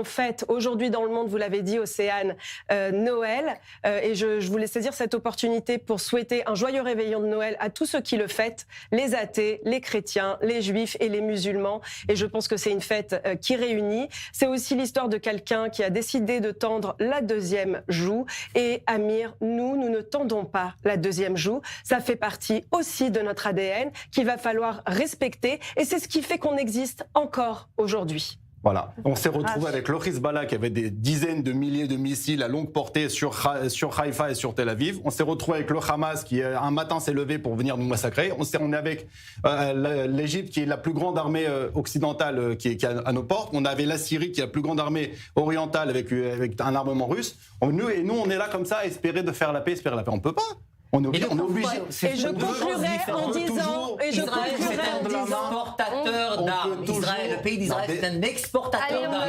fête, aujourd'hui dans le monde, vous l'avez dit, Océane, Noël. Et je voulais saisir cette opportunité pour souhaiter un joyeux réveillon de Noël à tous ceux qui le fêtent, les athées, les chrétiens, les juifs et les musulmans. Et je pense que c'est une fête qui réunit. C'est aussi l'histoire de quelqu'un qui a décidé de tendre la deuxième joue. Et Amir, nous ne tendons pas la deuxième joue. Ça fait partie aussi de notre ADN qu'il va falloir respecter. Et c'est ce qui fait qu'on existe encore aujourd'hui. Voilà, on s'est retrouvé avec le Hezbollah qui avait des dizaines de milliers de missiles à longue portée sur Haïfa et sur Tel Aviv. On s'est retrouvé avec le Hamas qui un matin s'est levé pour venir nous massacrer. On est avec l'Égypte qui est la plus grande armée occidentale qui est à nos portes. On avait la Syrie qui est la plus grande armée orientale avec un armement russe. Nous, on est là comme ça à espérer de faire la paix, On ne peut pas. On est obligé. Et je conclurai en disant, Israël, c'est un exportateur d'armes. Le pays d'Israël, c'est un exportateur d'armes.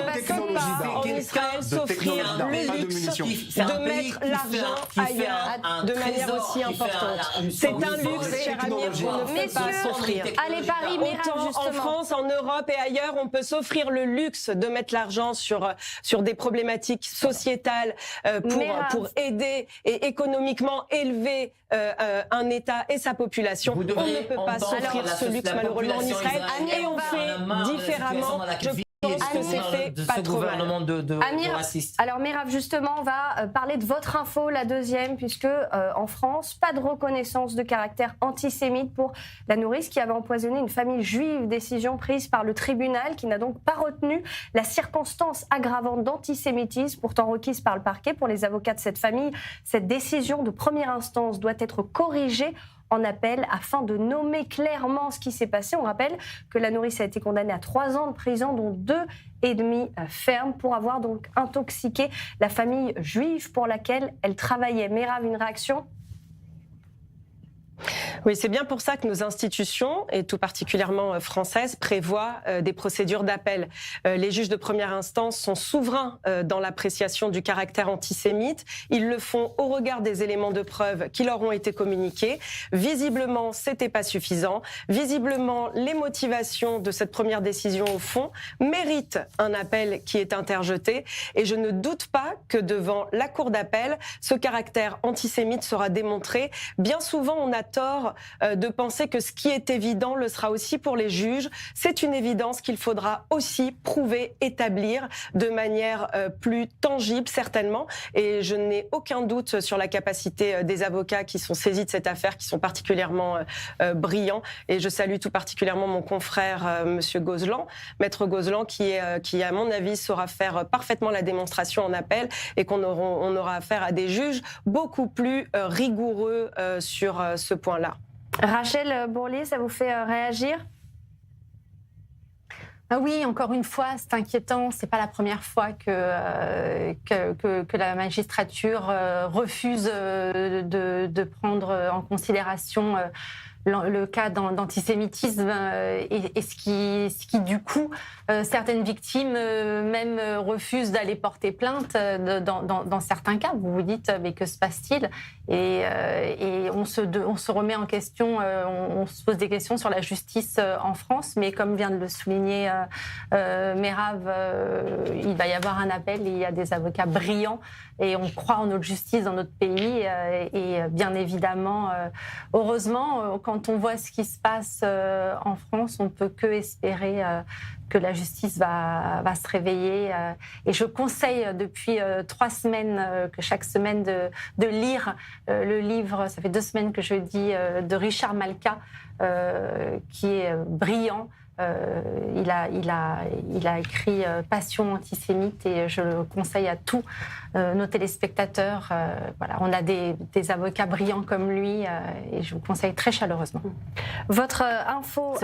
En Israël s'offrir le luxe de mettre l'argent ailleurs de manière aussi importante. C'est un luxe, cher Amir, qu'on ne peut pas s'offrir. Allez, Paris, Mirav, justement. En France, en Europe et ailleurs, on peut s'offrir le luxe de mettre l'argent sur des problématiques sociétales pour aider et économiquement élever un État et sa population. On ne peut pas s'offrir ce luxe malheureusement en Israël et on fait différemment. Je pense que c'est fait pas trop mal. Amir, alors Mirav, justement, on va parler de votre info, la deuxième, puisque en France, pas de reconnaissance de caractère antisémite pour la nourrice qui avait empoisonné une famille juive. Décision prise par le tribunal qui n'a donc pas retenu la circonstance aggravante d'antisémitisme, pourtant requise par le parquet. Pour les avocats de cette famille, cette décision de première instance doit être corrigée en appel afin de nommer clairement ce qui s'est passé. On rappelle que la nourrice a été condamnée à 3 ans de prison, dont 2 et demi ferme, pour avoir donc intoxiqué la famille juive pour laquelle elle travaillait. Mirav, une réaction ? Oui, c'est bien pour ça que nos institutions, et tout particulièrement françaises, prévoient des procédures d'appel. Les juges de première instance sont souverains dans l'appréciation du caractère antisémite. Ils le font au regard des éléments de preuve qui leur ont été communiqués. Visiblement, c'était pas suffisant. Visiblement, les motivations de cette première décision au fond méritent un appel qui est interjeté. Et je ne doute pas que devant la cour d'appel, ce caractère antisémite sera démontré. Bien souvent, on a tort de penser que ce qui est évident le sera aussi pour les juges. C'est une évidence qu'il faudra aussi prouver, établir de manière plus tangible, certainement. Et je n'ai aucun doute sur la capacité des avocats qui sont saisis de cette affaire, qui sont particulièrement brillants. Et je salue tout particulièrement mon confrère, Monsieur Gozlan, Maître Gozlan, qui, à mon avis, saura faire parfaitement la démonstration en appel et on aura affaire à des juges beaucoup plus rigoureux sur ce point-là. Rachel Bourlier, ça vous fait réagir ? Ah oui, encore une fois, c'est inquiétant. C'est pas la première fois que la magistrature refuse de prendre en considération le cas d'antisémitisme et ce qui du coup certaines victimes même refusent d'aller porter plainte dans certains cas. Vous vous dites mais que se passe-t-il et on se remet en question, on se pose des questions sur la justice en France, mais comme vient de le souligner Merav, il va y avoir un appel et il y a des avocats brillants et on croit en notre justice dans notre pays et bien évidemment heureusement quand on voit ce qui se passe en France, on ne peut que espérer que la justice va se réveiller. Et je conseille depuis 3 semaines, que chaque semaine, de lire le livre, ça fait 2 semaines que je le dis, de Richard Malka, qui est brillant. Il a écrit Passion antisémite et je le conseille à tous nos téléspectateurs. Voilà, on a des avocats brillants comme lui et je vous conseille très chaleureusement. Votre info,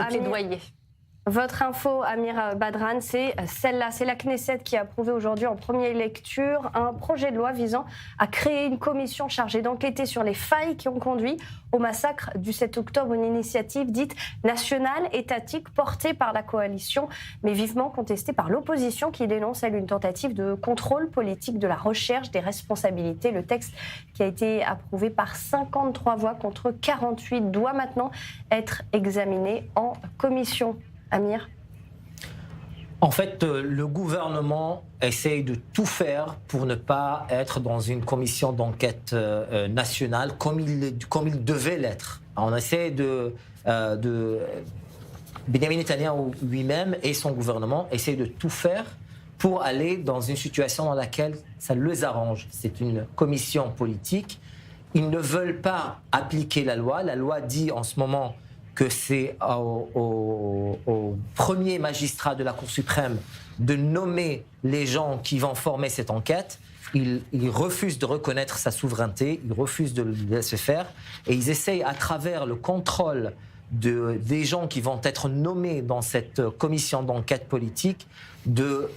Votre info, Amir Badran, c'est celle-là. C'est la Knesset qui a approuvé aujourd'hui en première lecture un projet de loi visant à créer une commission chargée d'enquêter sur les failles qui ont conduit au massacre du 7 octobre, une initiative dite nationale, étatique, portée par la coalition, mais vivement contestée par l'opposition qui dénonce, elle, une tentative de contrôle politique de la recherche des responsabilités. Le texte qui a été approuvé par 53 voix contre 48 doit maintenant être examiné en commission. Amir ? En fait, le gouvernement essaye de tout faire pour ne pas être dans une commission d'enquête nationale comme il devait l'être. On essaie Benjamin Netanyahu lui-même et son gouvernement essayent de tout faire pour aller dans une situation dans laquelle ça les arrange. C'est une commission politique. Ils ne veulent pas appliquer la loi. La loi dit en ce moment que c'est au premier magistrat de la Cour suprême de nommer les gens qui vont former cette enquête. Ils refusent de reconnaître sa souveraineté, ils refusent de le laisser faire, et ils essayent, à travers le contrôle des gens qui vont être nommés dans cette commission d'enquête politique de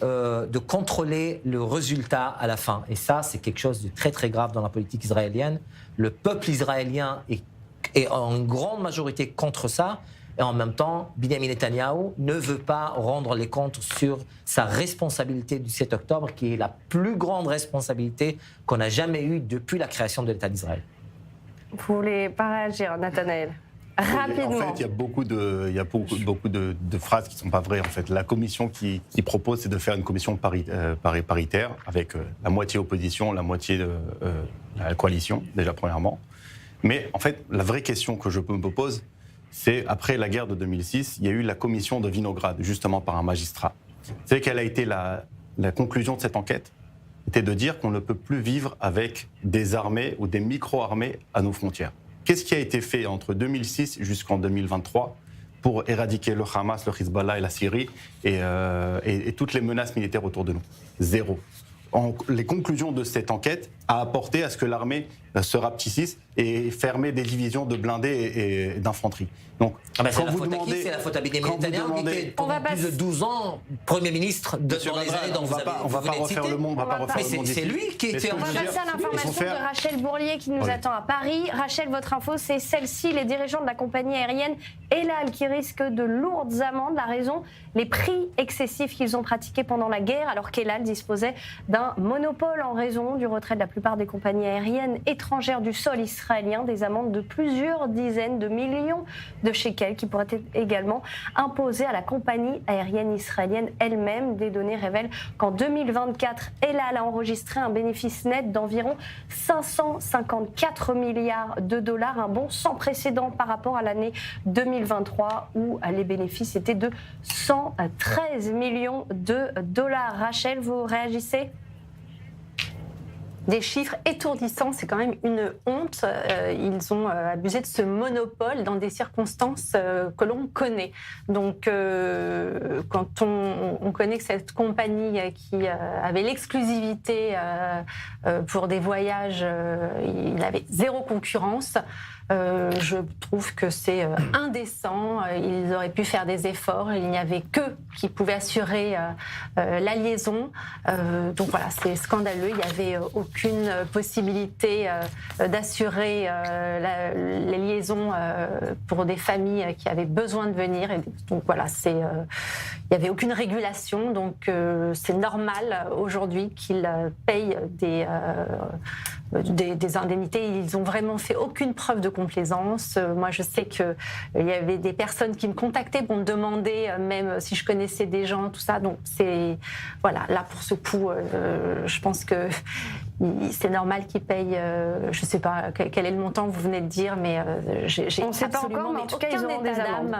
contrôler le résultat à la fin. Et ça, c'est quelque chose de très très grave dans la politique israélienne. Le peuple israélien est en grande majorité contre ça. Et en même temps, Benjamin Netanyahou ne veut pas rendre les comptes sur sa responsabilité du 7 octobre, qui est la plus grande responsabilité qu'on a jamais eue depuis la création de l'État d'Israël. Vous voulez pas réagir, Nathanaël? Rapidement. En fait, il y a beaucoup de phrases qui ne sont pas vraies. En fait, la commission qui propose, c'est de faire une commission paritaire avec la moitié opposition, la moitié de la coalition, déjà premièrement. Mais en fait, la vraie question que je me pose, c'est après la guerre de 2006, il y a eu la commission de Vinograd, justement par un magistrat. C'est quelle a été la conclusion de cette enquête? C'était de dire qu'on ne peut plus vivre avec des armées ou des micro-armées à nos frontières. Qu'est-ce qui a été fait entre 2006 jusqu'en 2023 pour éradiquer le Hamas, le Hezbollah et la Syrie et toutes les menaces militaires autour de nous? Zéro. Les conclusions de cette enquête a apporté à ce que l'armée se rapetisse et fermer des divisions de blindés et d'infanterie. Donc, c'est la faute à qui? C'est la faute à Benjamin Netanyahou qui était pendant plus de 12 ans Premier ministre dans les années dont vous on va pas refaire le monde, C'est lui qui était... On va passer à l'information de Rachel Bourlier qui nous attend à Paris. Rachel, votre info, c'est celle-ci. Les dirigeants de la compagnie aérienne El Al qui risquent de lourdes amendes. La raison, les prix excessifs qu'ils ont pratiqués pendant la guerre, alors qu'El Al disposait d'un monopole en raison du retrait de la plupart des compagnies aériennes étrangères du sol israélien. Des amendes de plusieurs dizaines de millions de shekels qui pourraient être également imposées à la compagnie aérienne israélienne elle-même. Des données révèlent qu'en 2024, El Al a enregistré un bénéfice net d'environ 554 milliards de dollars, un bond sans précédent par rapport à l'année 2023 où les bénéfices étaient de 113 millions de dollars. Rachel, vous réagissez ? Des chiffres étourdissants, c'est quand même une honte. Ils ont abusé de ce monopole dans des circonstances que l'on connaît. Donc, quand on connaît que cette compagnie qui avait l'exclusivité pour des voyages, il avait zéro concurrence. Je trouve que c'est indécent. Ils auraient pu faire des efforts. Il n'y avait qu'eux qui pouvaient assurer la liaison. Donc voilà, c'est scandaleux. Il n'y avait aucune possibilité d'assurer les liaisons pour des familles qui avaient besoin de venir. Et donc voilà, il n'y avait aucune régulation. Donc c'est normal aujourd'hui qu'ils payent des indemnités. Ils n'ont vraiment fait aucune preuve de complaisance. Moi, je sais qu'il y avait des personnes qui me contactaient pour me demander même si je connaissais des gens, tout ça. Donc, voilà, là, pour ce coup, je pense que c'est normal qu'ils payent, je ne sais pas quel est le montant que vous venez de dire, mais j'ai on ne sait pas encore, mais en tout cas, ils auront des amendes.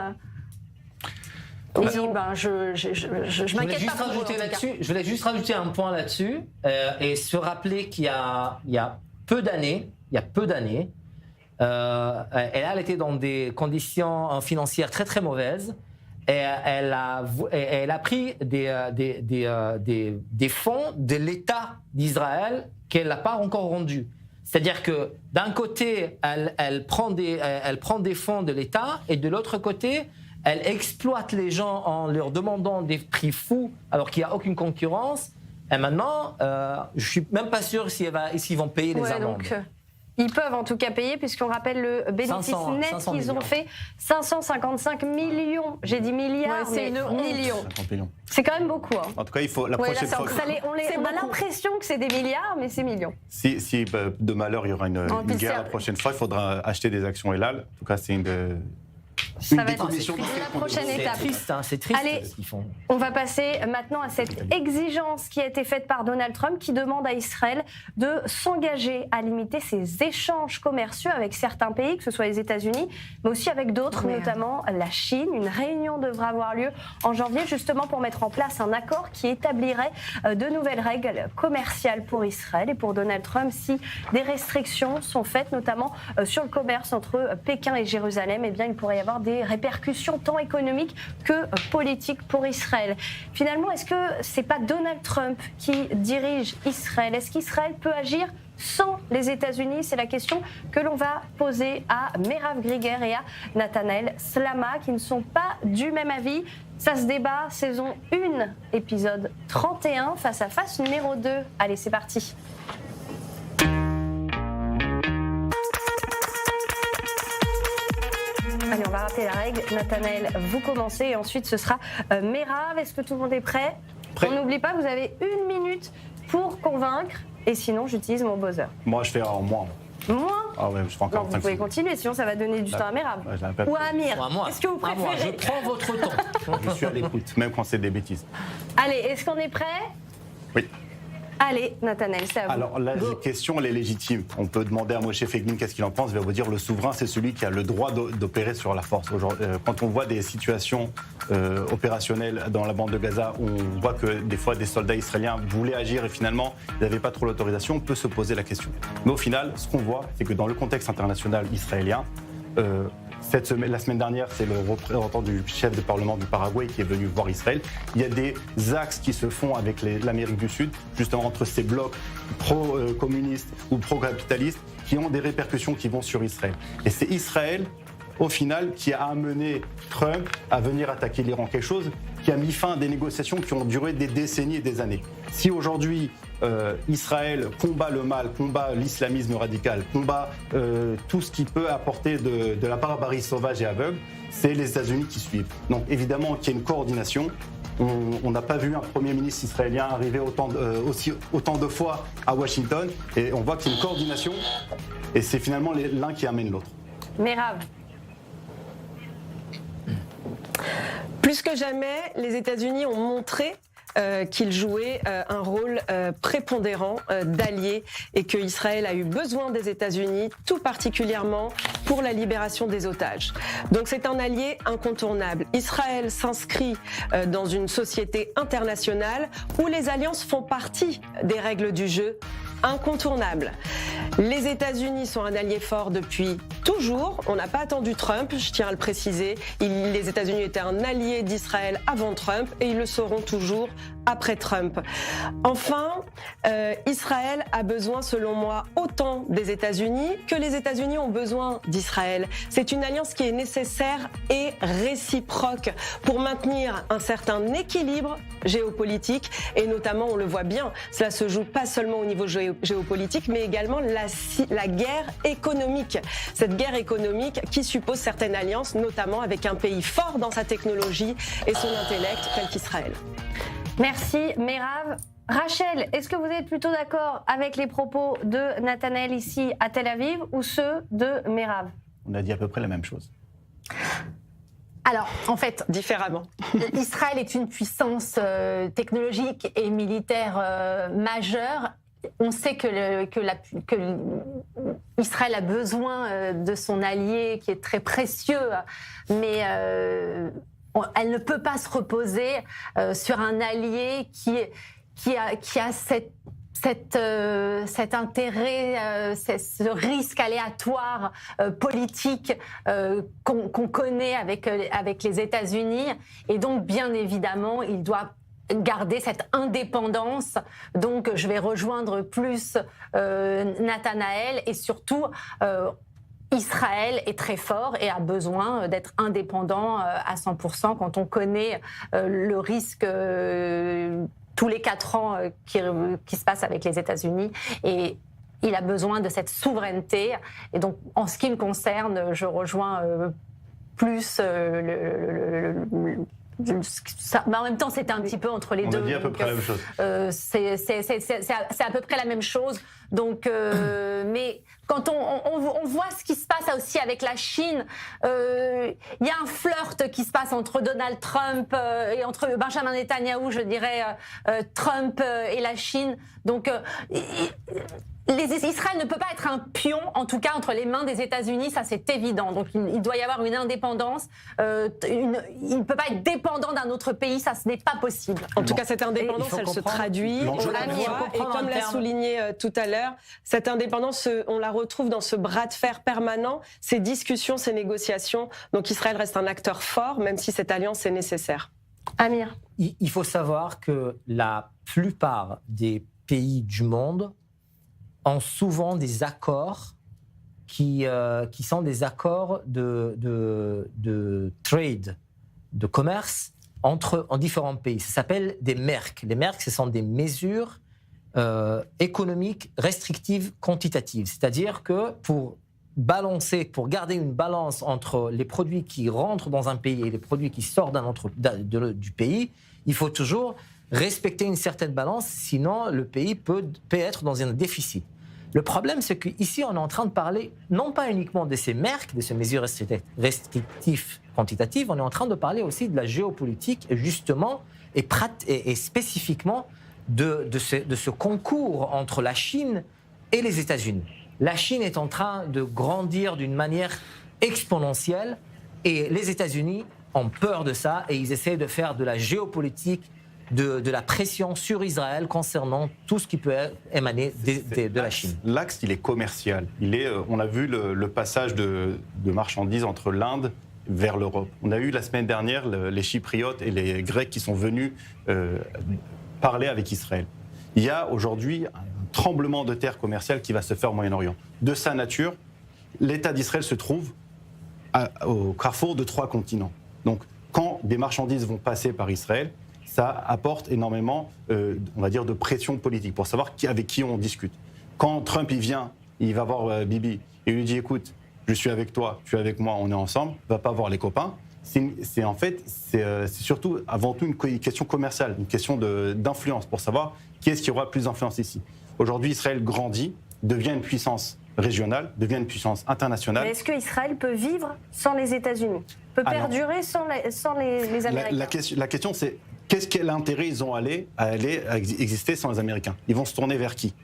Oui, je m'inquiète pas pour eux, je voulais juste rajouter un point là-dessus et se rappeler qu'il y a peu d'années, elle était dans des conditions financières très très mauvaises et elle a pris des fonds de l'État d'Israël qu'elle n'a pas encore rendus. C'est-à-dire que d'un côté, elle prend des fonds de l'État et de l'autre côté, elle exploite les gens en leur demandant des prix fous alors qu'il n'y a aucune concurrence. Et maintenant, je ne suis même pas sûr s'ils vont payer les amendes. Donc, ils peuvent en tout cas payer, puisqu'on rappelle le bénéfice net qu'ils ont fait, 555 millions. J'ai dit milliards, c'est mais millions. C'est quand même beaucoup. Hein. En tout cas, il faut la prochaine fois. On a l'impression que c'est des milliards, mais c'est millions. Si de malheur, il y aura une guerre la prochaine fois, il faudra acheter des actions El Al. En tout cas, c'est ça va être la prochaine étape. C'est triste. Allez, ce qu'ils font. On va passer maintenant à cette exigence qui a été faite par Donald Trump qui demande à Israël de s'engager à limiter ses échanges commerciaux avec certains pays, que ce soit les États-Unis, mais aussi avec d'autres, notamment la Chine. Une réunion devra avoir lieu en janvier justement pour mettre en place un accord qui établirait de nouvelles règles commerciales pour Israël et pour Donald Trump si des restrictions sont faites, notamment sur le commerce entre Pékin et Jérusalem, eh bien il pourrait y avoir des répercussions tant économiques que politiques pour Israël. Finalement, est-ce que c'est pas Donald Trump qui dirige Israël ? Est-ce qu'Israël peut agir sans les États-Unis? C'est la question que l'on va poser à Merav Grieger et à Nathanaël Slama, qui ne sont pas du même avis. Ça se débat, saison 1, épisode 31, face à face numéro 2. Allez, c'est parti. Allez, on va rappeler la règle. Nathanaël, vous commencez et ensuite ce sera Merav. Est-ce que tout le monde est prêt? On n'oublie pas, vous avez 1 minute pour convaincre et sinon j'utilise mon buzzer. Moi, je fais en moins. Moins? Ah ouais, je fais encore. Non, vous pouvez continuer, sinon ça va donner du temps à Merav. Ouais, ou à Amir. Moi. Est-ce que vous préférez? Moi, je prends votre temps. Je suis à l'écoute, même quand c'est des bêtises. Allez, est-ce qu'on est prêt? Oui. Allez, Nathanaël, c'est à vous. Alors la question, elle est légitime. On peut demander à Moshe Feiglin qu'est-ce qu'il en pense. Il va vous dire le souverain, c'est celui qui a le droit d'opérer sur la force. Quand on voit des situations opérationnelles dans la bande de Gaza, où on voit que des fois des soldats israéliens voulaient agir et finalement ils n'avaient pas trop l'autorisation, on peut se poser la question. Mais au final, ce qu'on voit, c'est que dans le contexte international israélien, la semaine dernière, c'est le représentant du chef de parlement du Paraguay qui est venu voir Israël. Il y a des axes qui se font avec l'Amérique du Sud, justement entre ces blocs pro-communistes ou pro-capitalistes, qui ont des répercussions qui vont sur Israël. Et c'est Israël, au final, qui a amené Trump à venir attaquer l'Iran. Quelque chose qui a mis fin à des négociations qui ont duré des décennies et des années. Si aujourd'hui, Israël combat le mal, combat l'islamisme radical, combat tout ce qui peut apporter de la barbarie sauvage et aveugle, c'est les États-Unis qui suivent. Donc évidemment qu'il y a une coordination. On n'a pas vu un Premier ministre israélien arriver autant de fois à Washington, et on voit qu'il y a une coordination, et c'est finalement l'un qui amène l'autre. Merav. Plus que jamais, les États-Unis ont montré qu'ils jouaient un rôle prépondérant d'allié et que Israël a eu besoin des États-Unis, tout particulièrement pour la libération des otages. Donc c'est un allié incontournable. Israël s'inscrit dans une société internationale où les alliances font partie des règles du jeu incontournable. Les États-Unis sont un allié fort depuis toujours. On n'a pas attendu Trump, je tiens à le préciser. Les États-Unis étaient un allié d'Israël avant Trump et ils le seront toujours après Trump. Enfin, Israël a besoin, selon moi, autant des États-Unis que les États-Unis ont besoin d'Israël. C'est une alliance qui est nécessaire et réciproque pour maintenir un certain équilibre géopolitique et notamment, on le voit bien, cela se joue pas seulement au niveau géopolitique, mais également la guerre économique. Cette guerre économique qui suppose certaines alliances, notamment avec un pays fort dans sa technologie et son intellect, tel qu'Israël. Merci, Merav. Rachel, est-ce que vous êtes plutôt d'accord avec les propos de Nathanaël ici à Tel Aviv ou ceux de Merav? On a dit à peu près la même chose. Alors, en fait, différemment. Israël est une puissance technologique et militaire majeure. On sait que Israël a besoin de son allié qui est très précieux, mais elle ne peut pas se reposer sur un allié qui a cet intérêt, ce risque aléatoire politique qu'on connaît avec les États-Unis. Et donc, bien évidemment, il doit garder cette indépendance. Donc, je vais rejoindre plus Nathanaël et surtout... Israël est très fort et a besoin d'être indépendant à 100% quand on connaît le risque tous les 4 ans qui se passe avec les États-Unis. Et il a besoin de cette souveraineté. Et donc, en ce qui me concerne, je rejoins plus mais en même temps, c'était un petit peu entre les deux. On a dit à peu près la même chose. C'est à peu près la même chose. Donc, mais quand on voit ce qui se passe aussi avec la Chine, il y a un flirt qui se passe entre Donald Trump et entre Benjamin Netanyahou, je dirais, Trump et la Chine. Donc, Israël ne peut pas être un pion, en tout cas entre les mains des États-Unis, ça c'est évident. Donc il doit y avoir une indépendance. Il ne peut pas être dépendant d'un autre pays, ça ce n'est pas possible. En tout cas, cette indépendance, elle se traduit, on la voit, et comme l'a souligné tout à l'heure, cette indépendance, on la retrouve dans ce bras de fer permanent, ces discussions, ces négociations. Donc Israël reste un acteur fort, même si cette alliance est nécessaire. Amir. Il faut savoir que la plupart des pays du monde ont souvent des accords qui sont des accords de trade, de commerce en différents pays. Ça s'appelle des MERC. Les MERC, ce sont des mesures économiques restrictives quantitatives. C'est-à-dire que pour garder une balance entre les produits qui rentrent dans un pays et les produits qui sortent du pays, il faut toujours respecter une certaine balance, sinon le pays peut être dans un déficit. Le problème, c'est qu'ici, on est en train de parler non pas uniquement de ces MERC, de ces mesures restrictives quantitatives, on est en train de parler aussi de la géopolitique, justement, et spécifiquement de ce concours entre la Chine et les États-Unis. La Chine est en train de grandir d'une manière exponentielle et les États-Unis ont peur de ça et ils essaient de faire de la géopolitique, de la pression sur Israël concernant tout ce qui peut émaner de la Chine. L'axe, il est commercial. On a vu le passage de marchandises entre l'Inde vers l'Europe. On a eu la semaine dernière les Chypriotes et les Grecs qui sont venus parler avec Israël. Il y a aujourd'hui un tremblement de terre commercial qui va se faire au Moyen-Orient. De sa nature, l'État d'Israël se trouve au carrefour de 3 continents. Donc, quand des marchandises vont passer par Israël, ça apporte énormément, on va dire, de pression politique pour savoir avec qui on discute. Quand Trump il vient, il va voir Bibi et lui dit écoute, je suis avec toi, tu es avec moi, on est ensemble, il ne va pas voir les copains. C'est surtout avant tout une question commerciale, une question d'influence pour savoir qui est-ce qui aura plus d'influence ici. Aujourd'hui, Israël grandit, devient une puissance régionale, devient une puissance internationale. Mais est-ce qu'Israël peut vivre sans les États-Unis ? Peut perdurer sans les Américains ? La question, c'est quel intérêt ils ont à exister sans les Américains ? Ils vont se tourner vers qui ?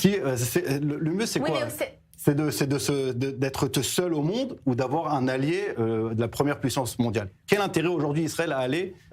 Le mieux, c'est quoi ? C'est d'être seul au monde ou d'avoir un allié de la première puissance mondiale. Quel intérêt aujourd'hui Israël a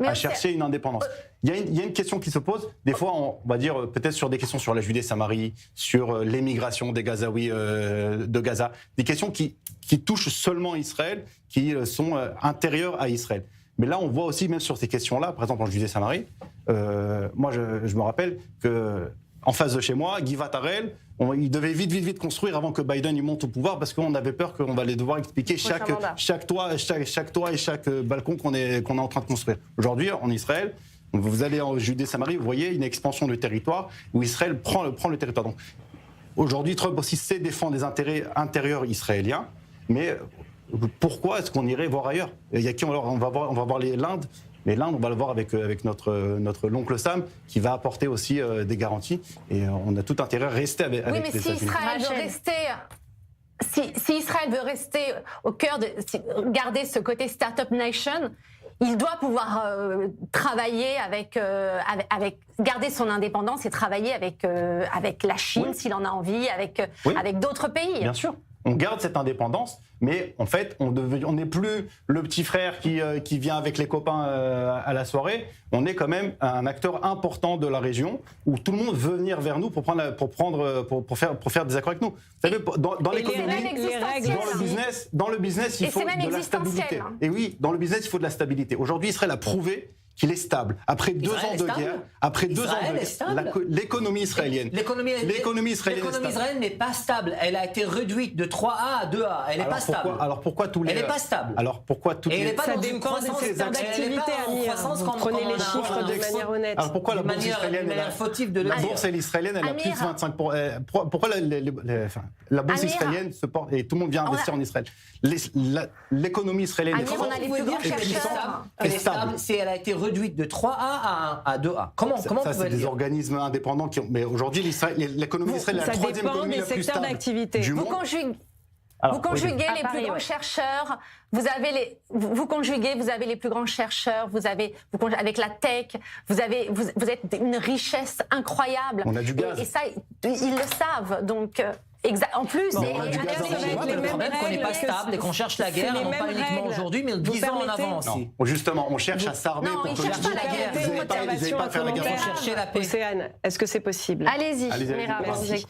à chercher une indépendance ? Il y a une question qui se pose. Des fois, on va dire peut-être sur des questions sur la Judée-Samarie, sur l'émigration des Gazaouis de Gaza, des questions qui touchent seulement Israël, qui sont intérieures à Israël. Mais là, on voit aussi, même sur ces questions-là, par exemple en Judée-Samarie, moi je me rappelle qu'en face de chez moi, Givat Harel, il devait vite construire avant que Biden monte au pouvoir parce qu'on avait peur qu'on allait devoir expliquer chaque toit et chaque balcon qu'on est en train de construire. Aujourd'hui, en Israël, vous allez en Judée-Samarie, vous voyez une expansion du territoire où Israël prend le territoire. Donc, aujourd'hui, Trump aussi sait défendre les intérêts intérieurs israéliens, mais pourquoi est-ce qu'on irait voir ailleurs ? Il y a qui on va voir l'Inde. Mais l'Inde, on va le voir avec notre l'oncle Sam, qui va apporter aussi des garanties. Et on a tout intérêt à rester avec les États-Unis. Si Israël veut rester au cœur garder ce côté Startup Nation, il doit pouvoir travailler garder son indépendance et travailler avec la Chine, s'il en a envie, avec d'autres pays. Bien sûr. On garde cette indépendance, mais en fait, on n'est plus le petit frère qui vient avec les copains à la soirée. On est quand même un acteur important de la région où tout le monde veut venir vers nous pour faire des accords avec nous. Vous savez, dans l'économie, dans le business, il faut de la stabilité. Hein. Et oui, dans le business, il faut de la stabilité. Aujourd'hui, Israël a prouvé qu'il est stable. Après 2 ans de guerre, l'économie israélienne. L'économie israélienne n'est pas stable. Elle a été réduite de 3A à 2A. Elle n'est pas stable. Alors pourquoi tous les... Elle n'est pas stable. Alors pourquoi toutes les... Elle n'est pas dans une croissance d'activité, Amir. Prenez les chiffres de manière honnête. Alors pourquoi la bourse israélienne... La bourse israélienne, elle a plus de 25%. Pourquoi la bourse israélienne se porte... Et tout le monde vient investir en Israël. L'économie israélienne est stable. Si elle a été réduite de 3A à 2A. Comment ça, c'est des organismes indépendants qui ont... Mais aujourd'hui, l'économie israélienne est la 3e économie la plus stable du monde. Vous conjuguez les plus grands chercheurs, vous avez les plus grands chercheurs, avec la tech, vous êtes une richesse incroyable. On a du gaz. Et ça, ils le savent. Donc, en plus, le problème qu'on n'est pas stable et qu'on cherche la guerre, non pas uniquement aujourd'hui, mais 10 ans en avant aussi. Justement, on cherche à s'armer pour que la guerre. Vous n'allez pas faire la guerre. On cherche la paix. Océane, est-ce que c'est possible ? Allez-y, Mira, merci.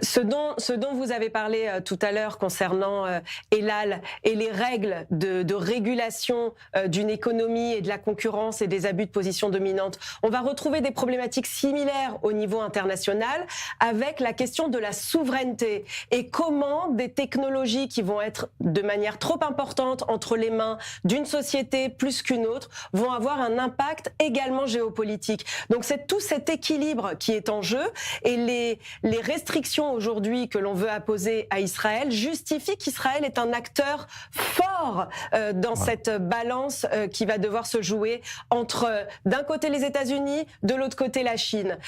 Ce dont vous avez parlé tout à l'heure concernant Elal et les règles règles de régulation d'une économie et de la concurrence et des abus de position dominante. On va retrouver des problématiques similaires au niveau international avec la question de la souveraineté et comment des technologies qui vont être de manière trop importante entre les mains d'une société plus qu'une autre vont avoir un impact également géopolitique. Donc c'est tout cet équilibre qui est en jeu et les restrictions aujourd'hui que l'on veut apposer à Israël justifient qu'Israël est un acteur fort dans cette balance qui va devoir se jouer entre d'un côté les États-Unis, de l'autre côté la Chine.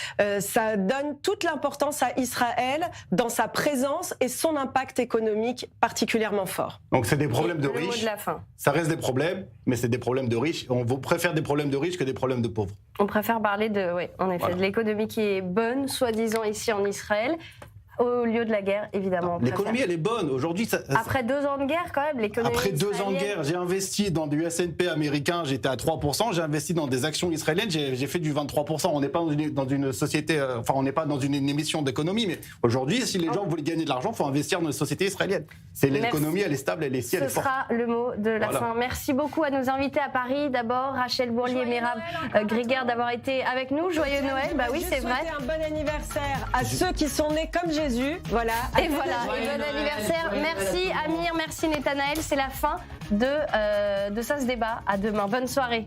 Ça donne toute l'importance à Israël dans sa présence et son impact économique particulièrement fort. Donc c'est des problèmes de Le mot riches. de la fin. Ça reste des problèmes, mais c'est des problèmes de riches. On préfère des problèmes de riches que des problèmes de pauvres. On préfère parler de, oui, en effet, Voilà. de l'économie qui est bonne, soi-disant ici en Israël, au lieu de la guerre, évidemment. on L'économie, préfère. elle est bonne. Aujourd'hui, Après 2 ans de guerre, quand même, l'économie Après 2 ans de israélienne- guerre, j'ai investi dans du S&P américain, j'étais à 3%, j'ai investi dans des actions israéliennes, j'ai fait du 23%. On n'est pas dans une société, enfin on n'est pas dans une émission d'économie, mais aujourd'hui, si les gens veulent gagner de l'argent, il faut investir dans une société israélienne. C'est l'économie, elle est stable, elle est ici, elle est Ce forte. sera le mot de la Voilà. fin. Merci beaucoup à nos invités à Paris. D'abord, Rachel Bourlier et Merab Griguer d'avoir été avec nous. Joyeux Noël, bah oui, c'est vrai. Un bon anniversaire à ceux qui sont nés comme Jésus. Voilà. Et voilà, et bon anniversaire. Merci Amir, merci Nathanaël. C'est la fin de Ça se débat. À demain. Bonne soirée.